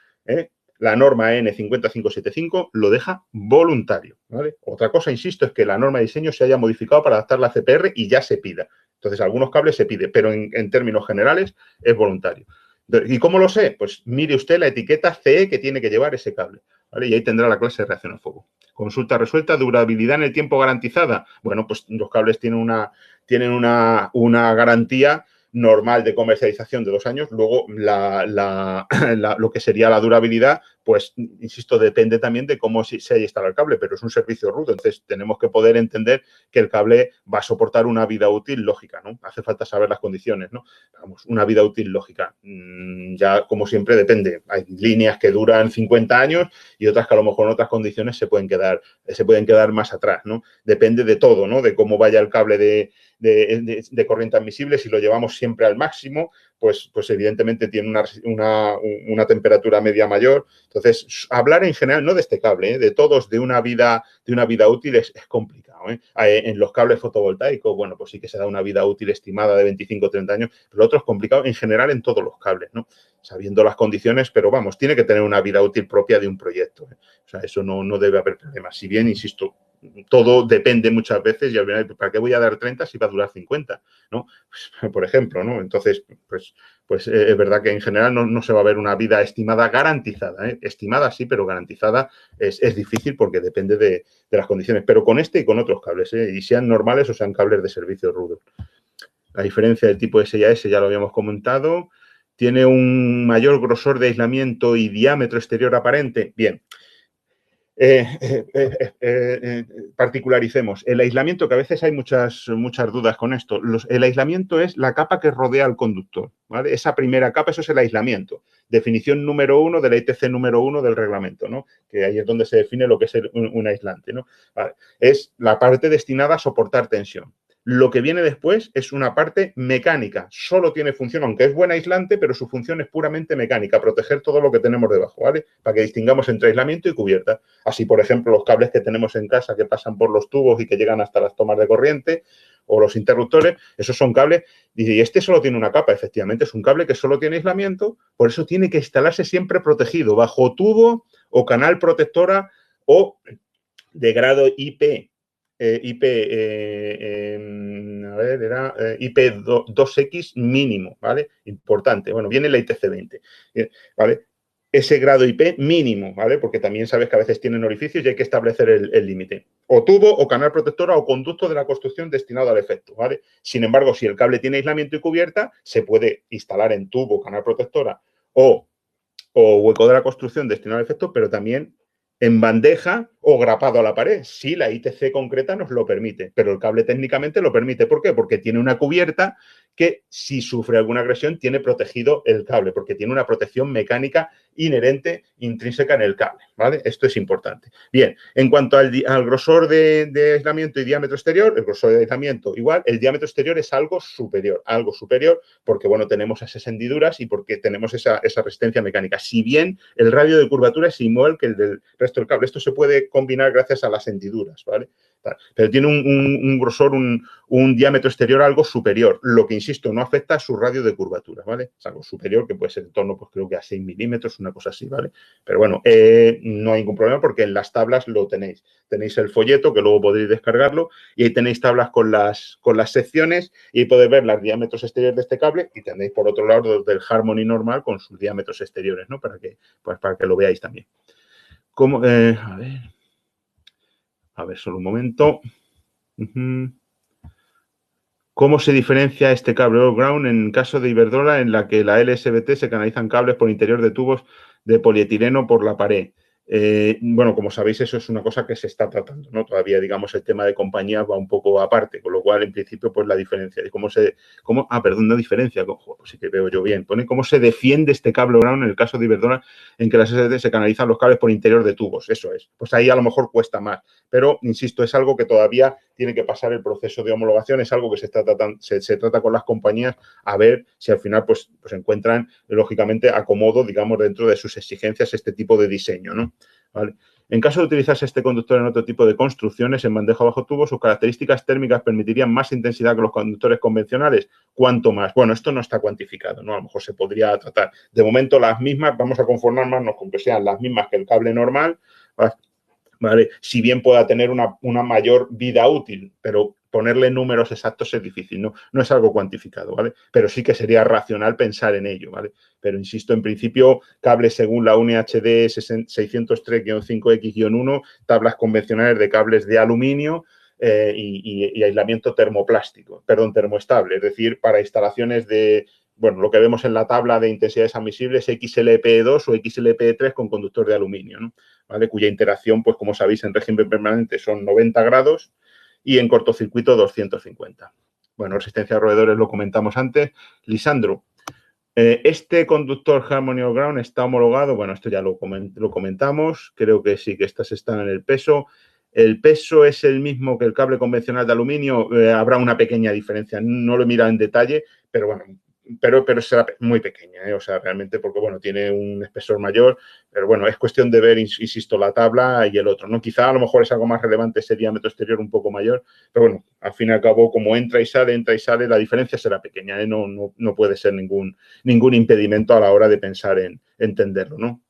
la norma N50575 lo deja voluntario, ¿vale? Otra cosa, insisto, es que la norma de diseño se haya modificado para adaptarla a CPR y ya se pida. Entonces, algunos cables se pide, pero en términos generales es voluntario. ¿Y cómo lo sé? Pues mire usted la etiqueta CE que tiene que llevar ese cable, ¿vale? Y ahí tendrá la clase de reacción al fuego. Consulta resuelta, durabilidad en el tiempo garantizada. Bueno, pues los cables tienen una garantía normal de comercialización de 2 años. Luego, lo que sería la durabilidad, pues, insisto, depende también de cómo se haya instalado el cable, pero es un servicio rudo. Entonces, tenemos que poder entender que el cable va a soportar una vida útil lógica, ¿no? Hace falta saber las condiciones, ¿no? Vamos, una vida útil lógica. Ya, como siempre, depende. Hay líneas que duran 50 años y otras que a lo mejor en otras condiciones se pueden quedar más atrás, ¿no? Depende de todo, ¿no? De cómo vaya el cable de corriente admisible. Si lo llevamos siempre al máximo, pues evidentemente tiene una temperatura media mayor. Entonces, hablar en general, no de este cable, de todos, de una vida útil es complicado, ¿eh? En los cables fotovoltaicos, bueno, pues sí que se da una vida útil estimada de 25 o 30 años, pero lo otro es complicado en general en todos los cables, ¿no? Sabiendo las condiciones, pero vamos, tiene que tener una vida útil propia de un proyecto, ¿eh? O sea, eso no debe haber problemas. Si bien, insisto, todo depende muchas veces y al final, ¿para qué voy a dar 30 si va a durar 50? ¿No? Por ejemplo, ¿no? Entonces, pues es verdad que en general no se va a ver una vida estimada garantizada, ¿eh? Estimada sí, pero garantizada es difícil porque depende de las condiciones. Pero con este y con otros cables, ¿eh? Y sean normales o sean cables de servicio rudos. La diferencia del tipo S ya lo habíamos comentado. Tiene un mayor grosor de aislamiento y diámetro exterior aparente. Bien. Particularicemos. El aislamiento, que a veces hay muchas dudas con esto. El aislamiento es la capa que rodea al conductor, ¿vale? Esa primera capa, eso es el aislamiento. Definición número 1 de la ITC número 1 del reglamento, ¿no? Que ahí es donde se define lo que es un aislante, ¿no? Vale. Es la parte destinada a soportar tensión. Lo que viene después es una parte mecánica. Solo tiene función, aunque es buen aislante, pero su función es puramente mecánica, proteger todo lo que tenemos debajo, ¿vale? Para que distingamos entre aislamiento y cubierta. Así, por ejemplo, los cables que tenemos en casa que pasan por los tubos y que llegan hasta las tomas de corriente o los interruptores, esos son cables. Y este solo tiene una capa, efectivamente, es un cable que solo tiene aislamiento, por eso tiene que instalarse siempre protegido, bajo tubo o canal protectora o de grado IP. IP2X mínimo, ¿vale? Importante. Bueno, viene la ITC 20, ¿vale? Ese grado IP mínimo, ¿vale? Porque también sabes que a veces tienen orificios y hay que establecer el límite. O tubo, o canal protectora, o conducto de la construcción destinado al efecto, ¿vale? Sin embargo, si el cable tiene aislamiento y cubierta, se puede instalar en tubo, canal protectora o hueco de la construcción destinado al efecto, pero también en bandeja o grapado a la pared, si la ITC concreta nos lo permite, pero el cable técnicamente lo permite. ¿Por qué? Porque tiene una cubierta que, si sufre alguna agresión, tiene protegido el cable, porque tiene una protección mecánica inherente, intrínseca en el cable, ¿vale? Esto es importante. Bien, en cuanto al grosor de aislamiento y diámetro exterior, el grosor de aislamiento igual, el diámetro exterior es algo superior, porque, bueno, tenemos esas hendiduras y porque tenemos esa resistencia mecánica. Si bien el radio de curvatura es igual que el del resto del cable, esto se puede combinar gracias a las hendiduras, ¿vale? Pero tiene un grosor, un diámetro exterior algo superior, lo que, insisto, no afecta a su radio de curvatura, ¿vale? Es algo superior, que puede ser en torno, pues creo que a 6 milímetros, una cosa así, ¿vale? Pero bueno, no hay ningún problema porque en las tablas lo tenéis. Tenéis el folleto, que luego podréis descargarlo, y ahí tenéis tablas con las secciones y podéis ver los diámetros exteriores de este cable y tenéis por otro lado los del Harmony normal con sus diámetros exteriores, ¿no? Para que lo veáis también. A ver, solo un momento. ¿Cómo se diferencia este cable all ground en caso de Iberdrola en la que la LSBT se canalizan cables por interior de tubos de polietileno por la pared? Bueno, como sabéis, eso es una cosa que se está tratando, ¿no? Todavía, digamos, el tema de compañías va un poco aparte, con lo cual, en principio, pues la diferencia de no diferencia, pues sí que veo yo bien. Pone cómo se defiende este cable ground en el caso de Iberdrola en que las SSD se canalizan los cables por interior de tubos, eso es. Pues ahí a lo mejor cuesta más, pero, insisto, es algo que todavía tiene que pasar el proceso de homologación, es algo que se trata con las compañías a ver si al final, pues encuentran, lógicamente, acomodo, digamos, dentro de sus exigencias este tipo de diseño, ¿no? ¿Vale? En caso de utilizarse este conductor en otro tipo de construcciones en bandeja bajo tubo, sus características térmicas permitirían más intensidad que los conductores convencionales. ¿Cuánto más? Bueno, esto no está cuantificado, ¿no? A lo mejor se podría tratar. De momento, las mismas, vamos a conformarnos con que sean las mismas que el cable normal, ¿vale? Si bien pueda tener una mayor vida útil, pero ponerle números exactos es difícil, no es algo cuantificado, ¿vale? Pero sí que sería racional pensar en ello, ¿vale? Pero insisto, en principio, cables según la UNI HD 603-5X-1, tablas convencionales de cables de aluminio y aislamiento termoestable, es decir, para instalaciones de, bueno, lo que vemos en la tabla de intensidades admisibles XLPE2 o XLPE3 con conductor de aluminio, ¿no? ¿Vale? Cuya interacción, pues como sabéis, en régimen permanente son 90 grados y en cortocircuito 250. Bueno, resistencia a roedores lo comentamos antes. Lisandro, este conductor Harmony of Ground está homologado, bueno, esto ya lo comentamos, creo que sí, que estas están en el peso. ¿El peso es el mismo que el cable convencional de aluminio? Habrá una pequeña diferencia, no lo he mirado en detalle, pero bueno, pero será muy pequeña, o sea, realmente porque, bueno, tiene un espesor mayor, pero bueno, es cuestión de ver, insisto, la tabla y el otro, ¿no? Quizá a lo mejor es algo más relevante ese diámetro exterior un poco mayor, pero bueno, al fin y al cabo, como entra y sale, la diferencia será pequeña, ¿eh? No puede ser ningún impedimento a la hora de pensar en entenderlo, ¿no?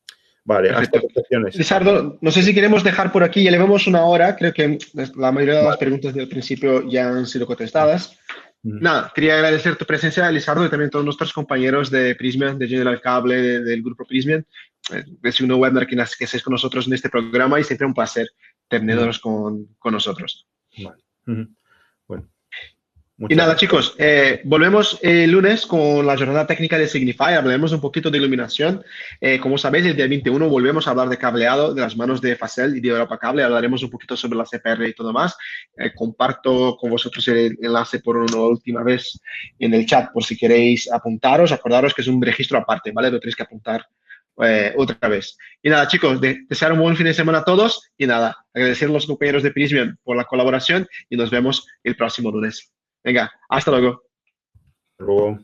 Vale, hasta cuestiones. Lizardo, no sé si queremos dejar por aquí, ya llevamos una hora, creo que la mayoría de las preguntas del principio ya han sido contestadas. Nada, quería agradecer tu presencia, Lizardo, y también a todos nuestros compañeros de Prysmian, de General Cable, del grupo Prysmian. Es un webinar que estéis con nosotros en este programa y siempre un placer tenerlos con nosotros. Vale. Bueno. Y nada, chicos, volvemos el lunes con la jornada técnica de Signify. Hablaremos un poquito de iluminación. Como sabéis, el día 21 volvemos a hablar de cableado de las manos de Facel y de Europa Cable. Hablaremos un poquito sobre la CPR y todo más. Comparto con vosotros el enlace por una última vez en el chat por si queréis apuntaros. Acordaros que es un registro aparte, ¿vale? Lo tenéis que apuntar otra vez. Y nada, chicos, desear un buen fin de semana a todos. Y nada, agradecer a los compañeros de Prysmian por la colaboración y nos vemos el próximo lunes. Venga, hasta luego. Hasta luego.